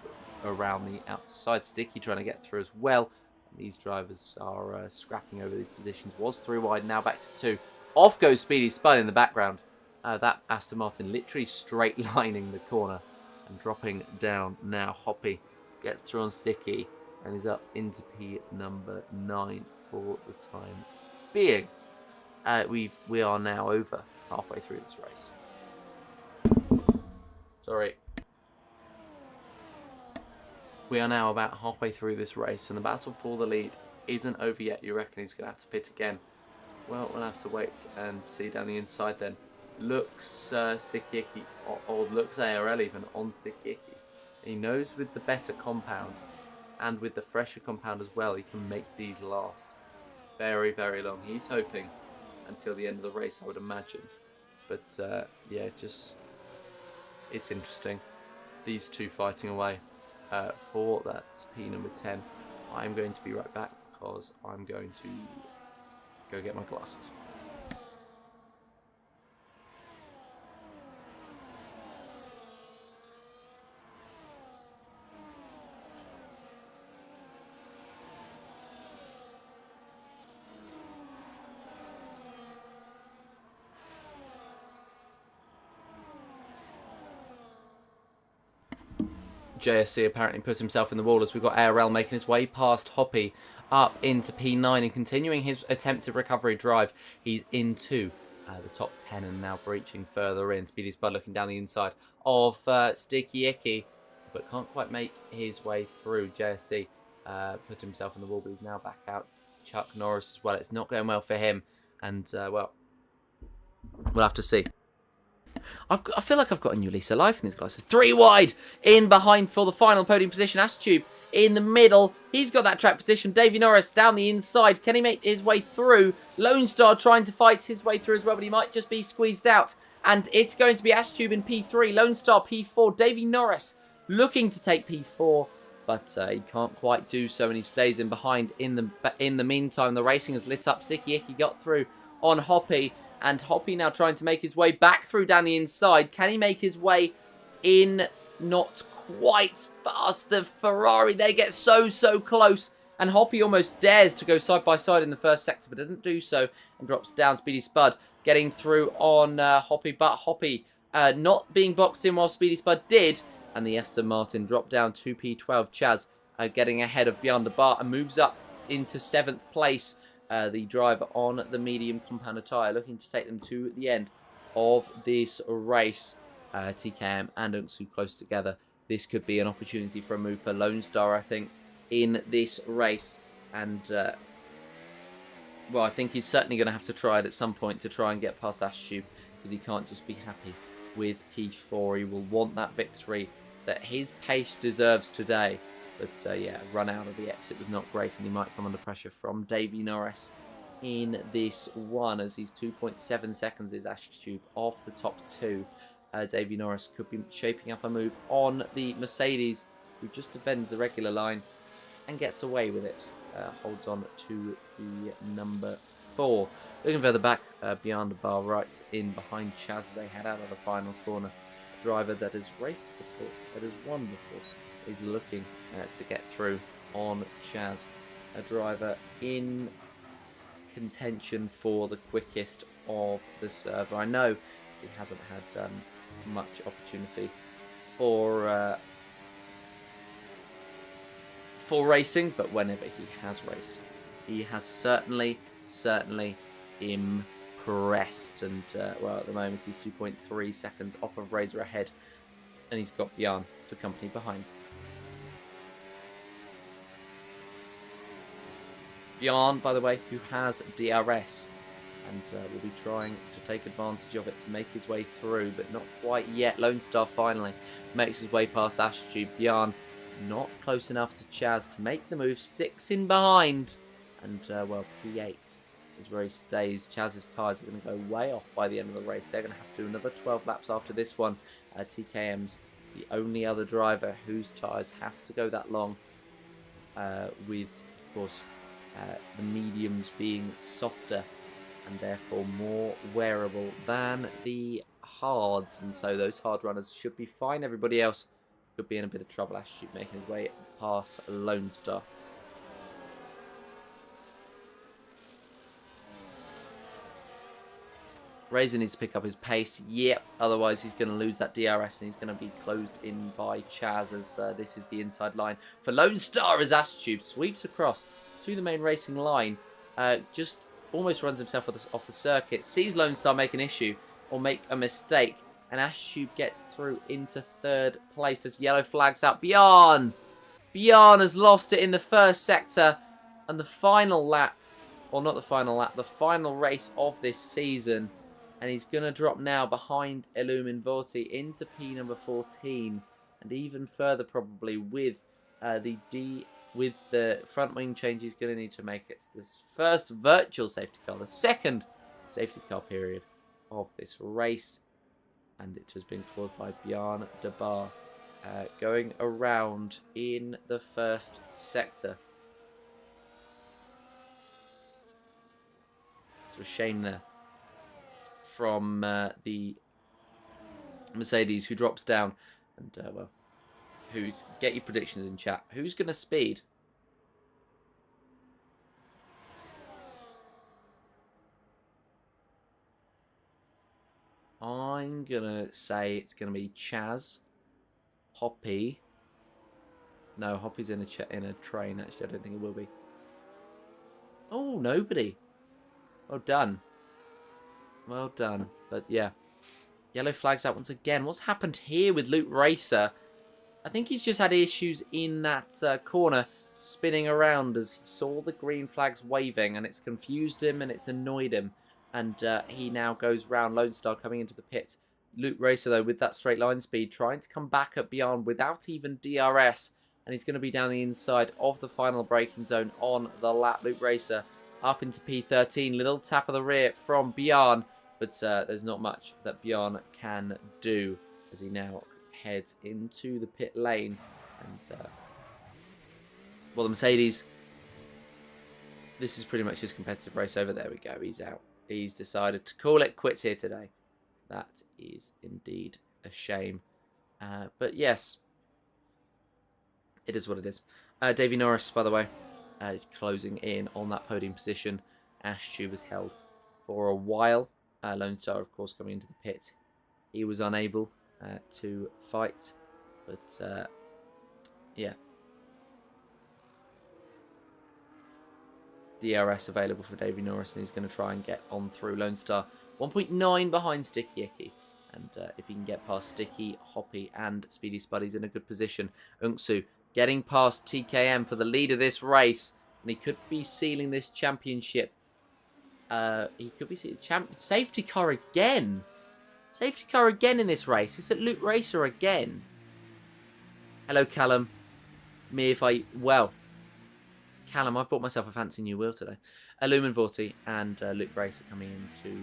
around the outside. Sticky trying to get through as well. And these drivers are scrapping over these positions. Was 3 wide, now back to 2. Off goes Speedy Spud in the background. That Aston Martin literally straight lining the corner and dropping down now. Hoppy gets through on Sticky and is up into P number 9 for the time being. We are now over halfway through this race. Sorry. We are now about halfway through this race, and the battle for the lead isn't over yet. You reckon he's going to have to pit again? Well, we'll have to wait and see down the inside then. Looks Sticky Icky, or looks ARL even on Sticky Icky. He knows with the better compound and with the fresher compound as well, he can make these last very, very long. He's hoping until the end of the race, I would imagine. But yeah, just it's interesting. These two fighting away for that P number 10. I'm going to be right back because I'm going to go get my glasses. JSC apparently puts himself in the wall as we've got ARL making his way past Hoppy up into P9 and continuing his attempted recovery drive. He's into the top 10 and now breaching further in. Speedy Spud looking down the inside of Sticky Icky, but can't quite make his way through. JSC put himself in the wall, but he's now back out. Chuck Norris as well. It's not going well for him, and well, we'll have to see. I feel like I've got a new lease of life in these glasses. 3 wide in behind for the final podium position. Astube in the middle. He's got that track position. Davey Norris down the inside. Can he make his way through? Lone Star trying to fight his way through as well, but he might just be squeezed out. And it's going to be Astube in P3. Lone Star P4. Davey Norris looking to take P4, but he can't quite do so, and he stays in behind. In the meantime, the racing has lit up. Sticky Icky got through on Hoppy. And Hoppy now trying to make his way back through down the inside. Can he make his way in? Not quite past the Ferrari. They get so close. And Hoppy almost dares to go side by side in the first sector, but doesn't do so. And drops down. Speedy Spud getting through on Hoppy. But Hoppy not being boxed in while Speedy Spud did. And the Aston Martin dropped down to P12. Chaz getting ahead of Beyond the Bar and moves up into 7th place. The driver on the medium compound tyre, looking to take them to the end of this race. TKM and Unksu close together. This could be an opportunity for a move for Lone Star, I think, in this race. And, well, I think he's certainly going to have to try it at some point to try and get past Astube, because he can't just be happy with P4. He will want that victory that his pace deserves today. But, yeah, run out of the exit was not great, and he might come under pressure from Davey Norris in this one, as he's 2.7 seconds is Astube off the top 2. Davey Norris could be shaping up a move on the Mercedes, who just defends the regular line and gets away with it. Holds on to the number 4. Looking further back, beyond the bar, right in behind Chaz as they head out of the final corner. A driver that has raced before, that has won before, is looking to get through on Chaz. A driver in contention for the quickest of the server. I know he hasn't had much opportunity for racing, but whenever he has raced, he has certainly impressed. And well, at the moment he's 2.3 seconds off of Razor ahead, and he's got Bjarne for company behind. Bjarne, by the way, who has DRS, and will be trying to take advantage of it to make his way through, but not quite yet. Lone Star finally makes his way past Astube. Bjarne not close enough to Chaz to make the move. 6 in behind, and well, P8 is where he stays. Chaz's tyres are going to go way off by the end of the race. They're going to have to do another 12 laps after this one. TKM's the only other driver whose tyres have to go that long, with, of course, the mediums being softer and therefore more wearable than the hards, and so those hard runners should be fine. Everybody else could be in a bit of trouble. Astute making his way past Lone Star. Razor needs to pick up his pace. Yep, otherwise he's going to lose that DRS and he's going to be closed in by Chaz as this is the inside line for Lone Star as Astute sweeps across to the main racing line. Just almost runs himself off the circuit. Sees Lone Star make an issue or make a mistake. And Astute gets through into third place as yellow flags out. Bjorn has lost it in the first sector. And the final lap, well not the final lap, the final race of this season. And he's going to drop now behind Illumin Vorti into P number 14. And even further probably with the front wing change he's going to need to make. It's this first virtual safety car, the second safety car period of this race. And it has been caused by Bjarne de Bar going around in the first sector. So a shame there from the Mercedes, who drops down. And, well, get your predictions in chat. Who's going to speed? I'm going to say it's going to be Chaz, Hoppy. No, Hoppy's in a train, actually. I don't think it will be. Oh, nobody. Well done. Well done. But, yeah. Yellow flags out once again. What's happened here with Luke Racer? I think he's just had issues in that corner, spinning around as he saw the green flags waving, and it's confused him and it's annoyed him. And he now goes round Lone Star coming into the pit. Luke Racer, though, with that straight line speed, trying to come back at Bjorn without even DRS. And he's going to be down the inside of the final braking zone on the lap. Luke Racer up into P13. Little tap of the rear from Bjorn. But there's not much that Bjorn can do as he now heads into the pit lane. And, well, the Mercedes, this is pretty much his competitive race over. There we go. He's out. He's decided to call it quits here today. That is indeed a shame. But yes, it is what it is. Davey Norris, by the way, closing in on that podium position. Astute was held for a while. Lone Star, of course, coming into the pit. He was unable to fight. But, yeah. DRS available for Davey Norris, and he's going to try and get on through. Lone Star 1.9 behind Sticky Icky, and if he can get past Sticky, Hoppy and Speedy Spuddy's in a good position. Unksu getting past TKM for the lead of this race, and he could be sealing this championship. He could be sealing safety car again. Safety car again in this race. Is it Luke Racer again? Hello, Callum. Callum, I've bought myself a fancy new wheel today. Illumin Vorti and Luke Racer coming into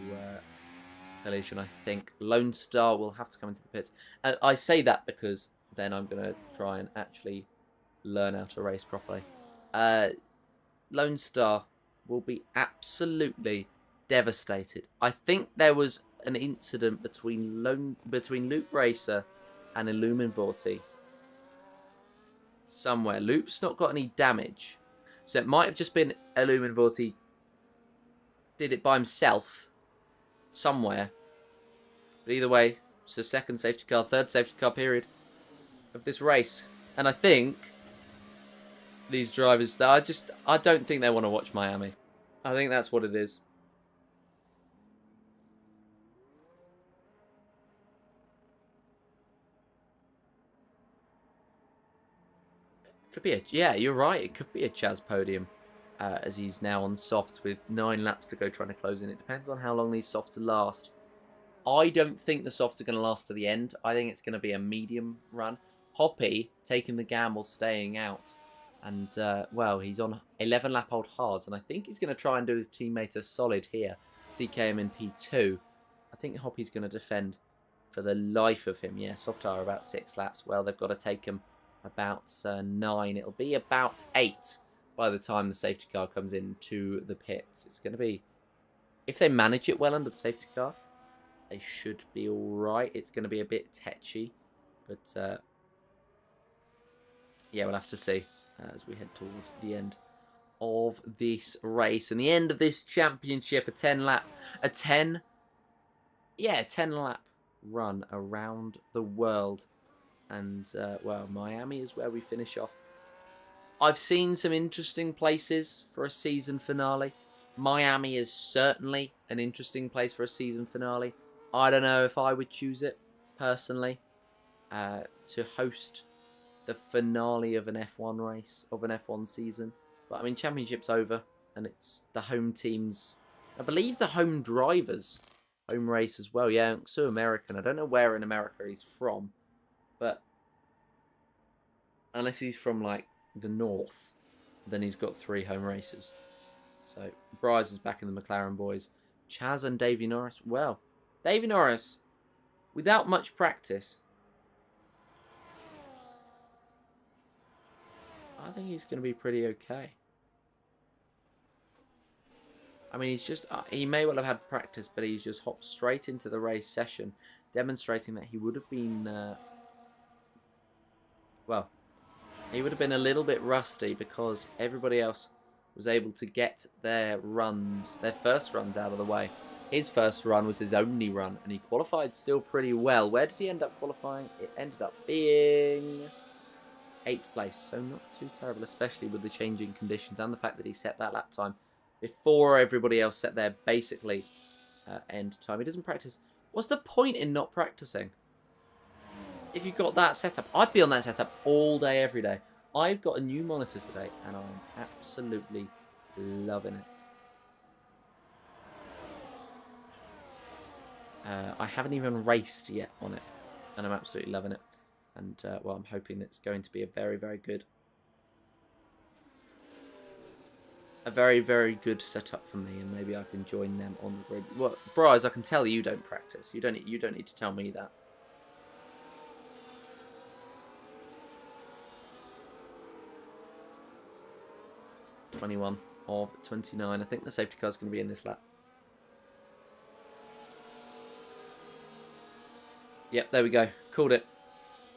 collision, I think. Lone Star will have to come into the pits. I say that because then I'm going to try and actually learn how to race properly. Lone Star will be absolutely devastated. I think there was an incident between Luke Racer and Illumin Vorti somewhere. Luke's not got any damage. So it might have just been Illumin Vorti did it by himself somewhere. But either way, it's the second safety car, third safety car period of this race. And I think these drivers, I don't think they want to watch Miami. I think that's what it is. Could be yeah, you're right. It could be a Chaz podium as he's now on softs with 9 laps to go trying to close in. It depends on how long these softs last. I don't think the softs are going to last to the end. I think it's going to be a medium run. Hoppy taking the gamble, staying out. And, well, he's on 11 lap old hards. And I think he's going to try and do his teammate a solid here. TKM in P2. I think Hoppy's going to defend for the life of him. Yeah, soft tire about 6 laps. Well, they've got to take him about 9. It'll be about 8 by the time the safety car comes into the pits. It's going to be, if they manage it well under the safety car, they should be all right. It's going to be a bit tetchy, but yeah, we'll have to see as we head towards the end of this race and the end of this championship. A 10 lap run around the world. And, well, Miami is where we finish off. I've seen some interesting places for a season finale. Miami is certainly an interesting place for a season finale. I don't know if I would choose it, personally, to host the finale of an F1 race, of an F1 season. But, I mean, championship's over, and it's the home teams. I believe the home drivers' home race as well. Yeah, so American. I don't know where in America he's from, but unless he's from, like, the north, then he's got 3 home races. So, Bryce is back in the McLaren boys. Chaz and Davey Norris. Well, Davey Norris, without much practice, I think he's going to be pretty okay. I mean, he's just, he may well have had practice, but he's just hopped straight into the race session, demonstrating that he would have been, well, he would have been a little bit rusty because everybody else was able to get their runs, their first runs out of the way. His first run was his only run, and he qualified still pretty well. Where did he end up qualifying? It ended up being 8th place, so not too terrible, especially with the changing conditions and the fact that he set that lap time before everybody else set their basically end time. He doesn't practice. What's the point in not practicing? If you've got that setup, I'd be on that setup all day, every day. I've got a new monitor today, and I'm absolutely loving it. I haven't even raced yet on it, and I'm absolutely loving it. And, well, I'm hoping it's going to be a very, very good setup for me, and maybe I can join them on the grid. Well, Bryce, I can tell you don't practice. You don't need to tell me that. '21 of 29. I think the safety car is going to be in this lap. Yep, there we go. Called it.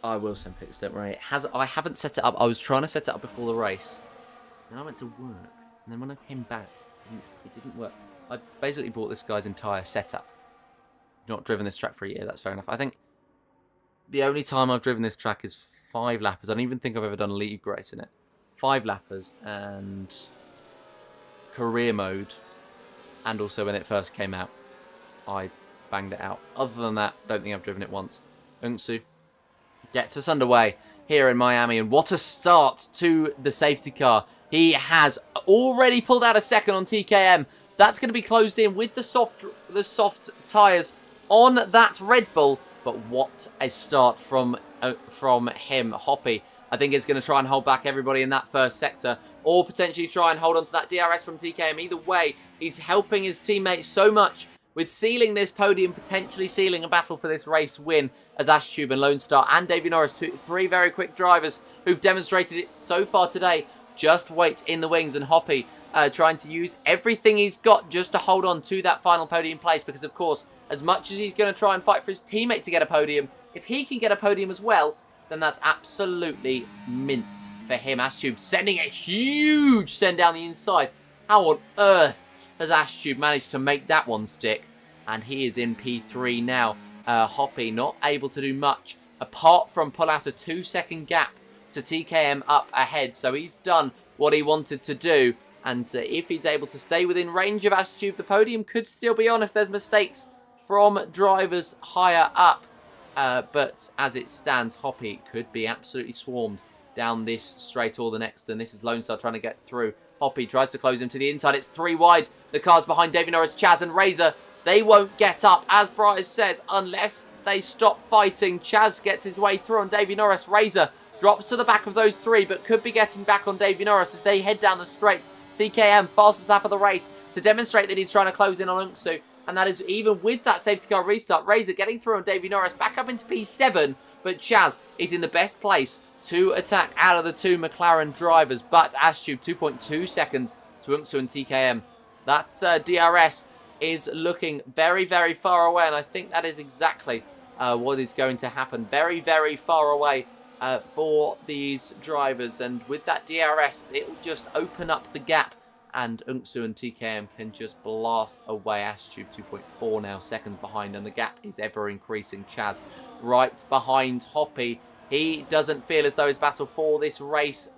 I will send pics, don't worry. I haven't set it up. I was trying to set it up before the race. Then I went to work. And then when I came back, it didn't work. I basically bought this guy's entire setup. Not driven this track for a year, that's fair enough. I think the only time I've driven this track is 5 lappers. I don't even think I've ever done a league race in it. 5 lappers and career mode. And also when it first came out, I banged it out. Other than that, don't think I've driven it once. Unsu gets us underway here in Miami. And what a start to the safety car. He has already pulled out a second on TKM. That's going to be closed in with the soft tyres on that Red Bull. But what a start from him, Hoppy. I think it's going to try and hold back everybody in that first sector, or potentially try and hold on to that DRS from TKM. Either way, he's helping his teammates so much with sealing this podium, potentially sealing a battle for this race win, as Ashtube and Lone Star and Davey Norris, 3 very quick drivers who've demonstrated it so far today, just wait in the wings. And Hoppy trying to use everything he's got just to hold on to that final podium place, because of course, as much as he's going to try and fight for his teammate to get a podium, if he can get a podium as well, then that's absolutely mint for him. Ashtube sending a huge send down the inside. How on earth has Ashtube managed to make that one stick? And he is in P3 now. Hoppy not able to do much apart from pull out a 2-second gap to TKM up ahead. So he's done what he wanted to do. And if he's able to stay within range of Ashtube, the podium could still be on if there's mistakes from drivers higher up. But as it stands, Hoppy could be absolutely swarmed down this straight or the next. And this is Lone Star trying to get through. Hoppy tries to close him to the inside. It's 3 wide. The cars behind Davey Norris, Chaz and Razor. They won't get up, as Bryce says, unless they stop fighting. Chaz gets his way through on Davey Norris. Razor drops to the back of those 3, but could be getting back on Davey Norris as they head down the straight. TKM, fastest lap of the race, to demonstrate that he's trying to close in on Unsu. And that is even with that safety car restart. Razor getting through on Davey Norris, back up into P7. But Chaz is in the best place to attack out of the 2 McLaren drivers. But Ashtube, 2.2 seconds to Unsu and TKM. That DRS is looking very, very far away, and I think that is exactly what is going to happen. Very, very far away for these drivers, and with that DRS, it'll just open up the gap, and Unsu and TKM can just blast away. Astube 2.4 now, seconds behind, and the gap is ever increasing. Chaz right behind Hoppy. He doesn't feel as though his battle for this race,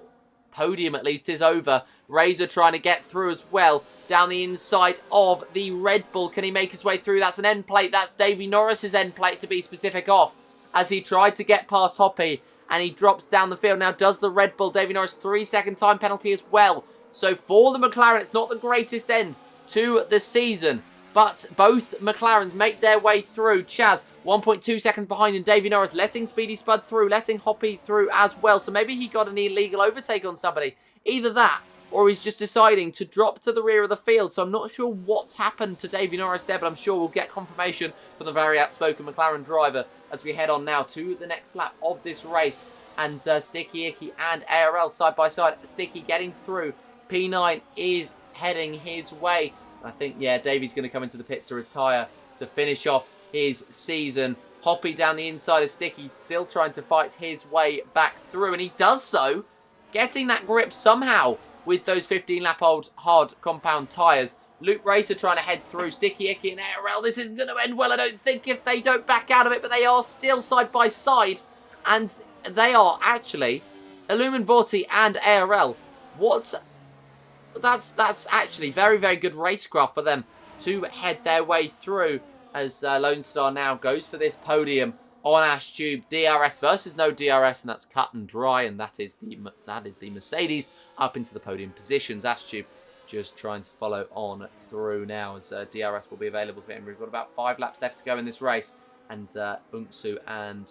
podium at least, is over. Razor trying to get through as well down the inside of the Red Bull. Can he make his way through? That's an end plate. That's Davy Norris's end plate, to be specific, off as he tried to get past Hoppy, and he drops down the field. Now does the Red Bull. Davy Norris 3-second time penalty as well. So for the McLaren, it's not the greatest end to the season, but both McLarens make their way through. Chaz 1.2 seconds behind, and Davy Norris letting Speedy Spud through, letting Hoppy through as well. So maybe he got an illegal overtake on somebody. Either that, or he's just deciding to drop to the rear of the field. So I'm not sure what's happened to Davy Norris there, but I'm sure we'll get confirmation from the very outspoken McLaren driver as we head on now to the next lap of this race. And Sticky Icky and ARL side by side. Sticky getting through. P9 is heading his way. I think, yeah, Davy's going to come into the pits to retire to finish off his season. Hoppy down the inside of Sticky, still trying to fight his way back through, and he does so, getting that grip somehow with those 15-lap-old hard compound tyres. Luke Racer trying to head through. Sticky Icky and ARL. This isn't going to end well, I don't think, if they don't back out of it, but they are still side by side, and they are actually Illumin Vorti and ARL. That's actually very, very good racecraft for them to head their way through as Lone Star now goes for this podium on Astube. DRS versus no DRS, and that's cut and dry, and that is the Mercedes up into the podium positions. Astube just trying to follow on through now as DRS will be available for him. We've got about 5 laps left to go in this race, and Unksu and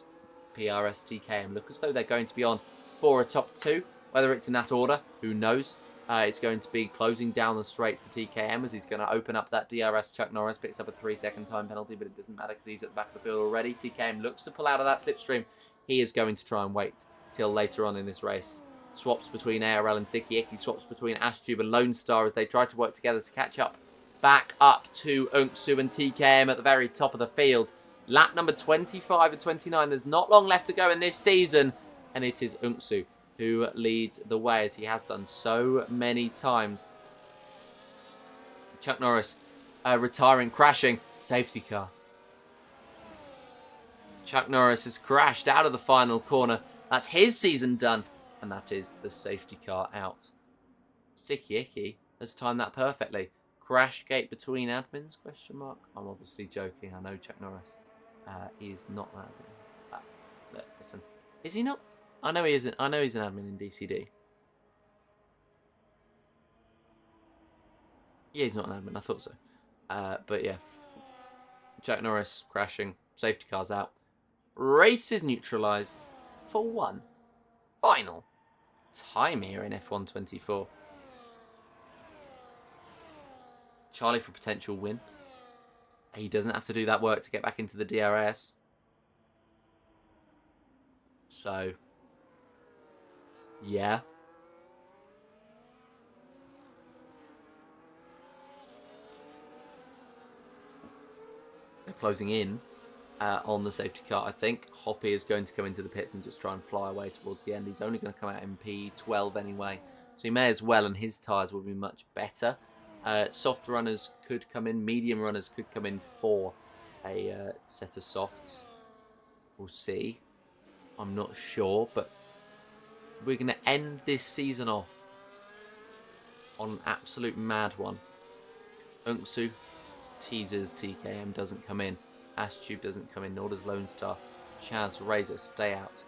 PRS TKM look as though they're going to be on for a top 2. Whether it's in that order, who knows? It's going to be closing down the straight for TKM as he's going to open up that DRS. Chuck Norris picks up a 3-second time penalty, but it doesn't matter because he's at the back of the field already. TKM looks to pull out of that slipstream. He is going to try and wait till later on in this race. Swaps between ARL and Sticky Icky, swaps between Astube and Lone Star as they try to work together to catch up. Back up to Unksu and TKM at the very top of the field. Lap number 25 and 29. There's not long left to go in this season, and it is Unksu who leads the way as he has done so many times. Chuck Norris retiring, crashing. Safety car. Chuck Norris has crashed out of the final corner. That's his season done, and that is the safety car out. Sticky Icky has timed that perfectly. Crash gate between admins? Question mark. I'm obviously joking. I know Chuck Norris is not that. Listen, is he not? I know he isn't. I know he's an admin in DCD. Yeah, he's not an admin. I thought so. But yeah. Chuck Norris crashing. Safety car's out. Race is neutralised for one final time here in F1 24. Charlie for potential win. He doesn't have to do that work to get back into the DRS. So, yeah. They're closing in on the safety car, I think. Hoppy is going to come into the pits and just try and fly away towards the end. He's only going to come out in P12 anyway, so he may as well, and his tyres will be much better. Soft runners could come in. Medium runners could come in for a set of softs. We'll see. I'm not sure, but we're going to end this season off on an absolute mad one. Unksu teasers TKM, doesn't come in. Astube doesn't come in, nor does Lone Star. Chaz, Razor stay out.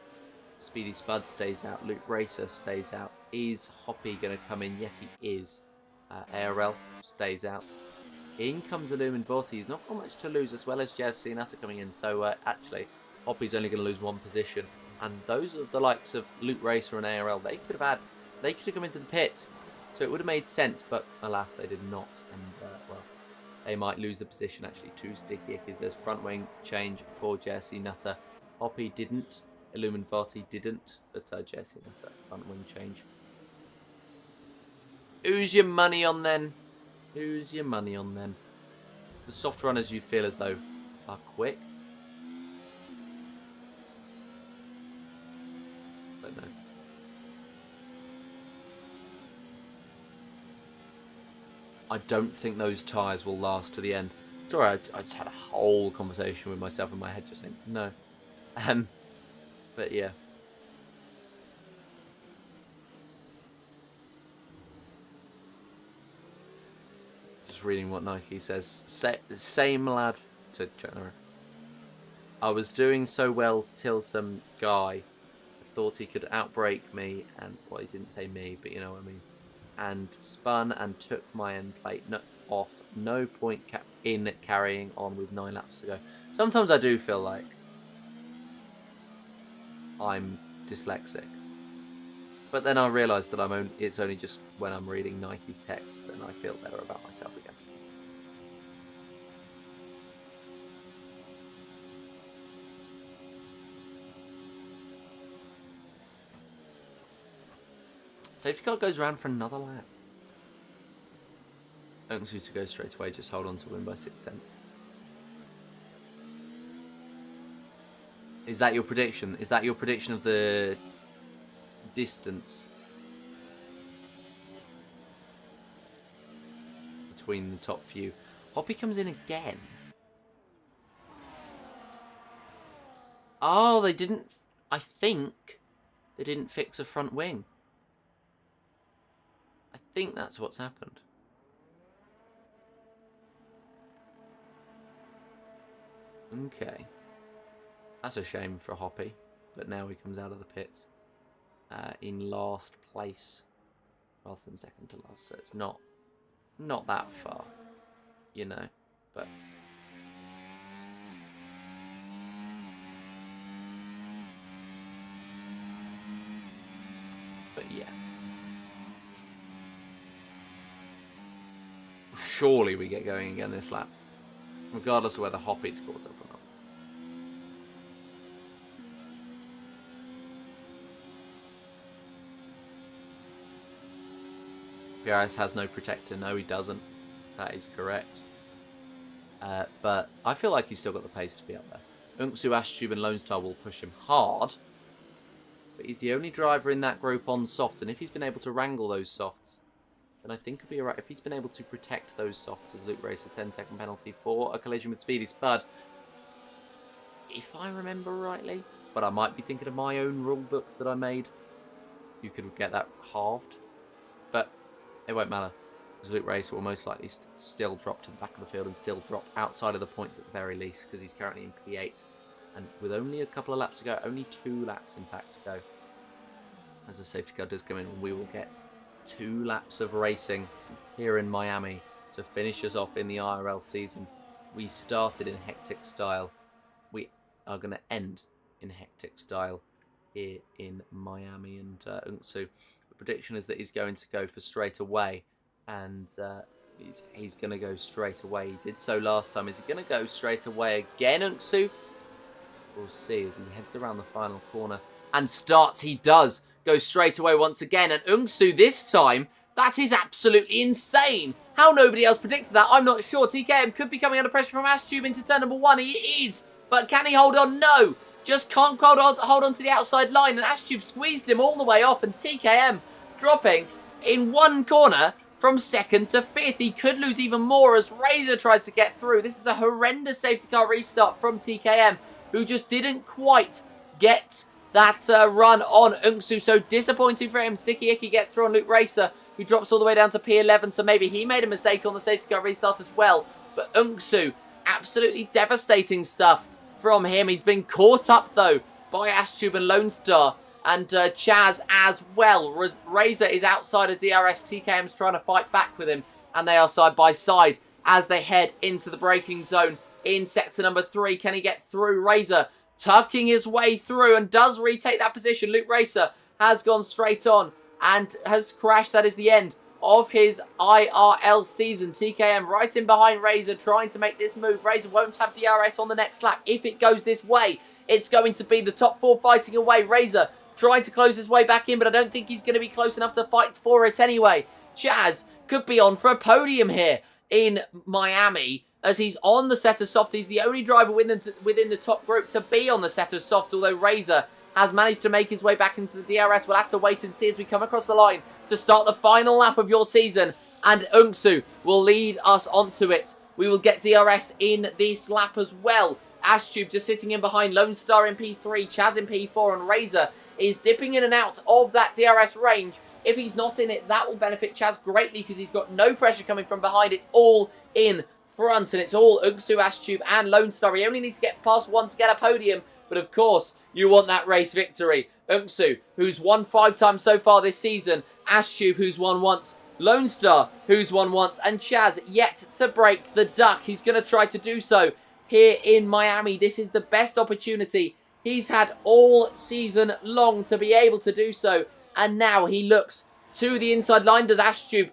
Speedy Spud stays out. Luke Racer stays out. Is Hoppy going to come in? Yes, he is. ARL stays out. In comes Illumin Vorti. He's not got much to lose, as well as Jazz Cianata coming in. So actually, Hoppy's only going to lose one position. And those are the likes of Luke Racer and ARL. They could have come into the pits. So it would have made sense, but alas, they did not. And well, they might lose the position actually to Sticky Ickies. There's front wing change for Jesse Nutter. Hoppy didn't. Illumin Vorti didn't. But Jesse Nutter, front wing change. Who's your money on then? Who's your money on then? the soft runners you feel as though are quick. Don't know. I don't think those tyres will last to the end. Sorry, I just had a whole conversation with myself in my head just saying, no. But yeah. Just reading what Nike says. Same lad to Jenner. I was doing so well till some guy thought he could outbrake me, and well, he didn't say me, but you know what I mean. And spun and took my end plate off. No point in carrying on with 9 laps to go. Sometimes I do feel like I'm dyslexic, but then I realise that it's only just when I'm reading Nike's texts and I feel better about myself again. Safety car goes around for another lap. Ungsu to go straight away, just hold on to win by 6/10. Is that your prediction? Is that your prediction of the distance between the top few? Hoppy comes in again. Oh, they didn't... I think they didn't fix a front wing. I think that's what's happened. Okay. That's a shame for Hoppy, but now he comes out of the pits in last place rather than second to last, so it's not that far, you know, but yeah. Surely we get going again this lap, regardless of whether Hoppy scores up or not. PRS has no protector. No, he doesn't. That is correct. But I feel like he's still got the pace to be up there. Ungsu, Ashtube and Lone Star will push him hard. But he's the only driver in that group on softs. And if he's been able to wrangle those softs, then I think he'll be alright. If he's been able to protect those softs as Luke Racer, 10-second penalty for a collision with Speedy Spud. If I remember rightly, but I might be thinking of my own rule book that I made. You could get that halved. But it won't matter, because Luke Racer will most likely still drop to the back of the field and still drop outside of the points at the very least, because he's currently in P8. And with only a couple of laps to go, only 2 laps in fact to go, as the safety car does come in, we will get 2 laps of racing here in Miami to finish us off in the IRL season. We started in hectic style. We are going to end in hectic style here in Miami. And Ungsu, the prediction is that he's going to go for straight away, and he's going to go straight away. He did so last time. Is he going to go straight away again, Ungsu? We'll see as he heads around the final corner and starts. He does go straight away once again, and Ungsu this time, that is absolutely insane. How nobody else predicted that, I'm not sure. TKM could be coming under pressure from Ashtube into turn number 1. He is, but can he hold on? No. Just can't hold on to the outside line, and Ashtube squeezed him all the way off, and TKM dropping in one corner from 2nd to 5th. He could lose even more as Razor tries to get through. This is a horrendous safety car restart from TKM, who just didn't quite get that run on Ungsu. So disappointing for him. Sticky Icky gets through on Luke Racer, who drops all the way down to P11. So maybe he made a mistake on the safety car restart as well. But Ungsu, absolutely devastating stuff from him. He's been caught up, though, by Ashtube and Lone Star. And Chaz as well. Razor is outside of DRS. TKM's trying to fight back with him. And they are side by side as they head into the braking zone in sector number 3. Can he get through? Razor tucking his way through and does retake that position. Luke Racer has gone straight on and has crashed. That is the end of his IRL season. TKM right in behind Razor, trying to make this move. Razor won't have DRS on the next lap. If it goes this way, it's going to be the top 4 fighting away. Razor trying to close his way back in, but I don't think he's going to be close enough to fight for it anyway. Chaz could be on for a podium here in Miami. as he's on the set of softs. He's the only driver within the top group to be on the set of softs, although Razor has managed to make his way back into the DRS. We'll have to wait and see as we come across the line to start the final lap of your season, and Unsu will lead us onto it. We will get DRS in this lap as well. Ashtube just sitting in behind Lone Star in P3, Chaz in P4, and Razor is dipping in and out of that DRS range. If he's not in it, that will benefit Chaz greatly because he's got no pressure coming from behind. It's all in front, and it's all Ugsu, Ashtube, and Lone Star. He only needs to get past one to get a podium, but of course, you want that race victory. Ugsu, who's won 5 times so far this season, Ashtube, who's won once, Lone Star, who's won once, and Chaz yet to break the duck. He's going to try to do so here in Miami. This is the best opportunity he's had all season long to be able to do so. And now he looks to the inside line. Does Ashtube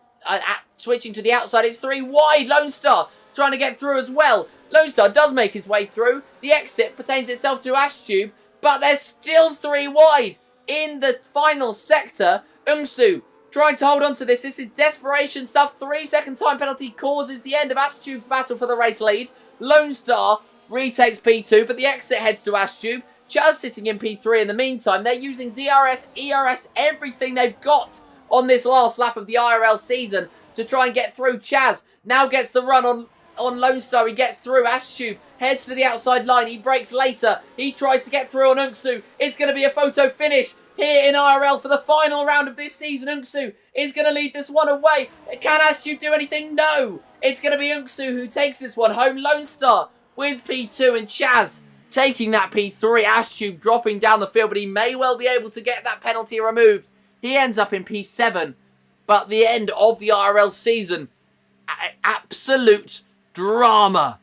switching to the outside? It's 3 wide. Lone Star trying to get through as well. Lone Star does make his way through. The exit pertains itself to Ashtube, but there's still 3 wide in the final sector. Ungsu trying to hold on to this. This is desperation stuff. 3-second time penalty causes the end of Ashtube's battle for the race lead. Lone Star retakes P2, but the exit heads to Ashtube. Chaz sitting in P3 in the meantime. They're using DRS, ERS, everything they've got on this last lap of the IRL season to try and get through. Chaz now gets the run on Lone Star. He gets through. Ashtube heads to the outside line. He breaks later. He tries to get through on Ungsu. It's going to be a photo finish here in IRL for the final round of this season. Ungsu is going to lead this one away. Can Ashtube do anything? No. It's going to be Ungsu who takes this one home. Lone Star with P2 and Chaz taking that P3. Ashtube dropping down the field, but he may well be able to get that penalty removed. He ends up in P7, but the end of the IRL season, absolute drama.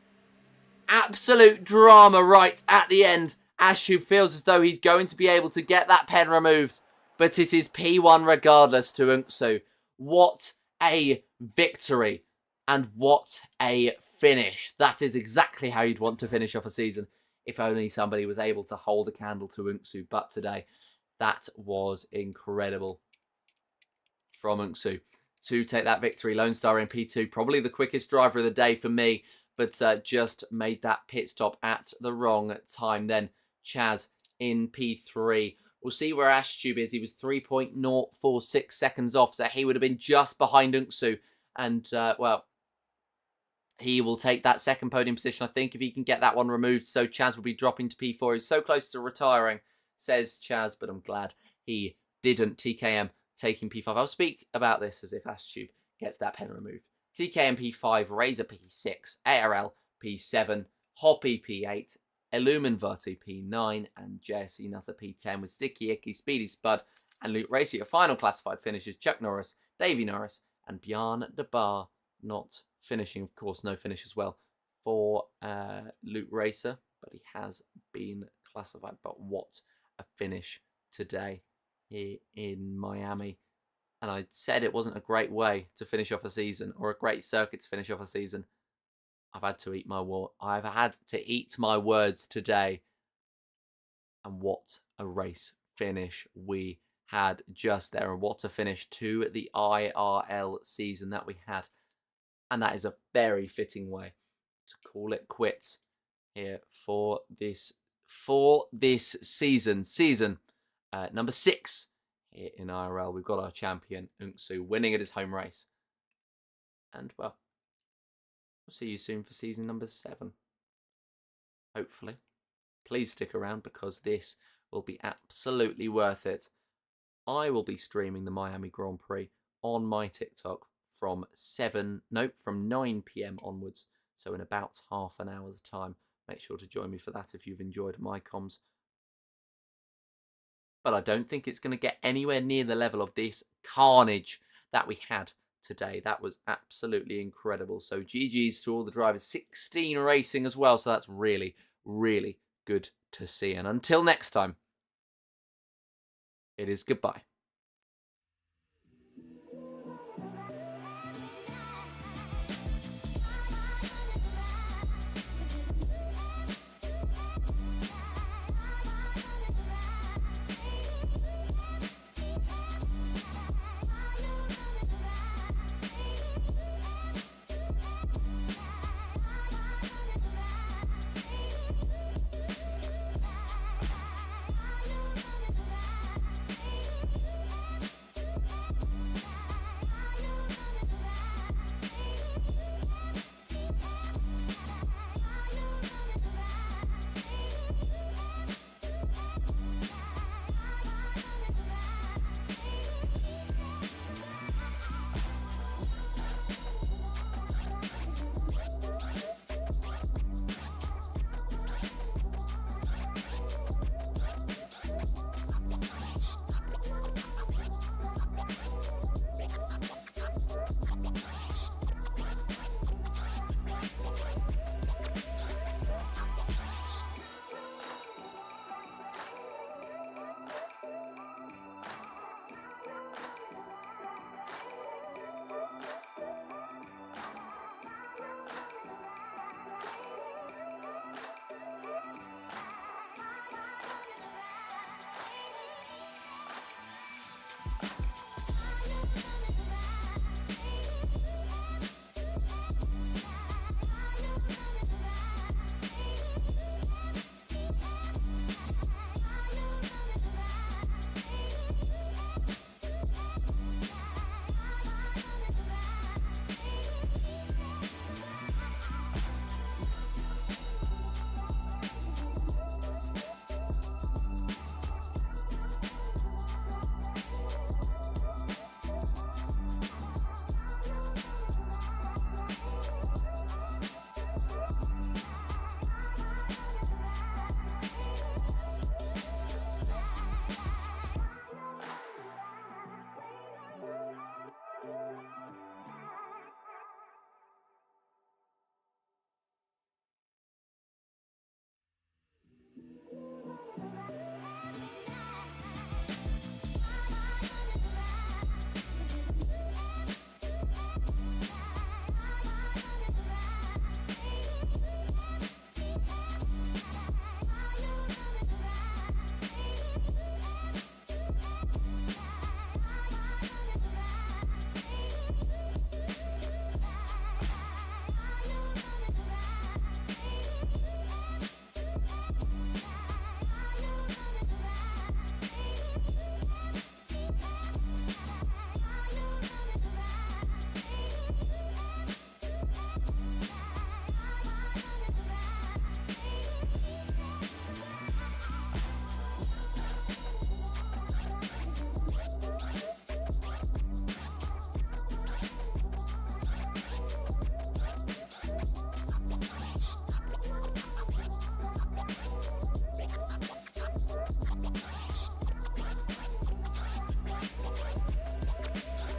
Absolute drama right at the end. Ashtube feels as though he's going to be able to get that pen removed, but it is P1 regardless to Ungsu. What a victory, and what a finish. That is exactly how you'd want to finish off a season. If only somebody was able to hold a candle to Ungsu. But today, that was incredible from Ungsu to take that victory. Lone Star in P2, probably the quickest driver of the day for me, but just made that pit stop at the wrong time. Then Chaz in P3. We'll see where Ashtube is. He was 3.046 seconds off, so he would have been just behind Ungsu. And, well, he will take that second podium position, I think, if he can get that one removed. So Chaz will be dropping to P4. He's so close to retiring, says Chaz, but I'm glad he didn't. TKM taking P5. I'll speak about this as if Ashtube gets that pen removed. TKM P5, Razor P6, ARL P7, Hoppy P8, Illuminverti P9, and JSC Nutter P10 with Sticky Icky, Speedy Spud, and Luke Racer. Your final classified finishers, Chuck Norris, Davey Norris, and Bjarne de Bar not finishing. Of course, no finish as well for Luke Racer, but he has been classified. But what a finish today here in Miami. And I said it wasn't a great way to finish off a season, or a great circuit to finish off a season. I've had to eat my words today. And what a race finish we had just there. And what a finish to the IRL season that we had. And that is a very fitting way to call it quits here for this season. Season number 6 here in IRL. We've got our champion, Ungsu, winning at his home race. And, well, we'll see you soon for season number 7. Hopefully. Please stick around because this will be absolutely worth it. I will be streaming the Miami Grand Prix on my TikTok from 9 PM onwards. So in about half an hour's time. Make sure to join me for that if you've enjoyed my comms. But I don't think it's going to get anywhere near the level of this carnage that we had today. That was absolutely incredible. So GG's to all the drivers. 16 racing as well. So that's really, really good to see. And until next time, it is goodbye.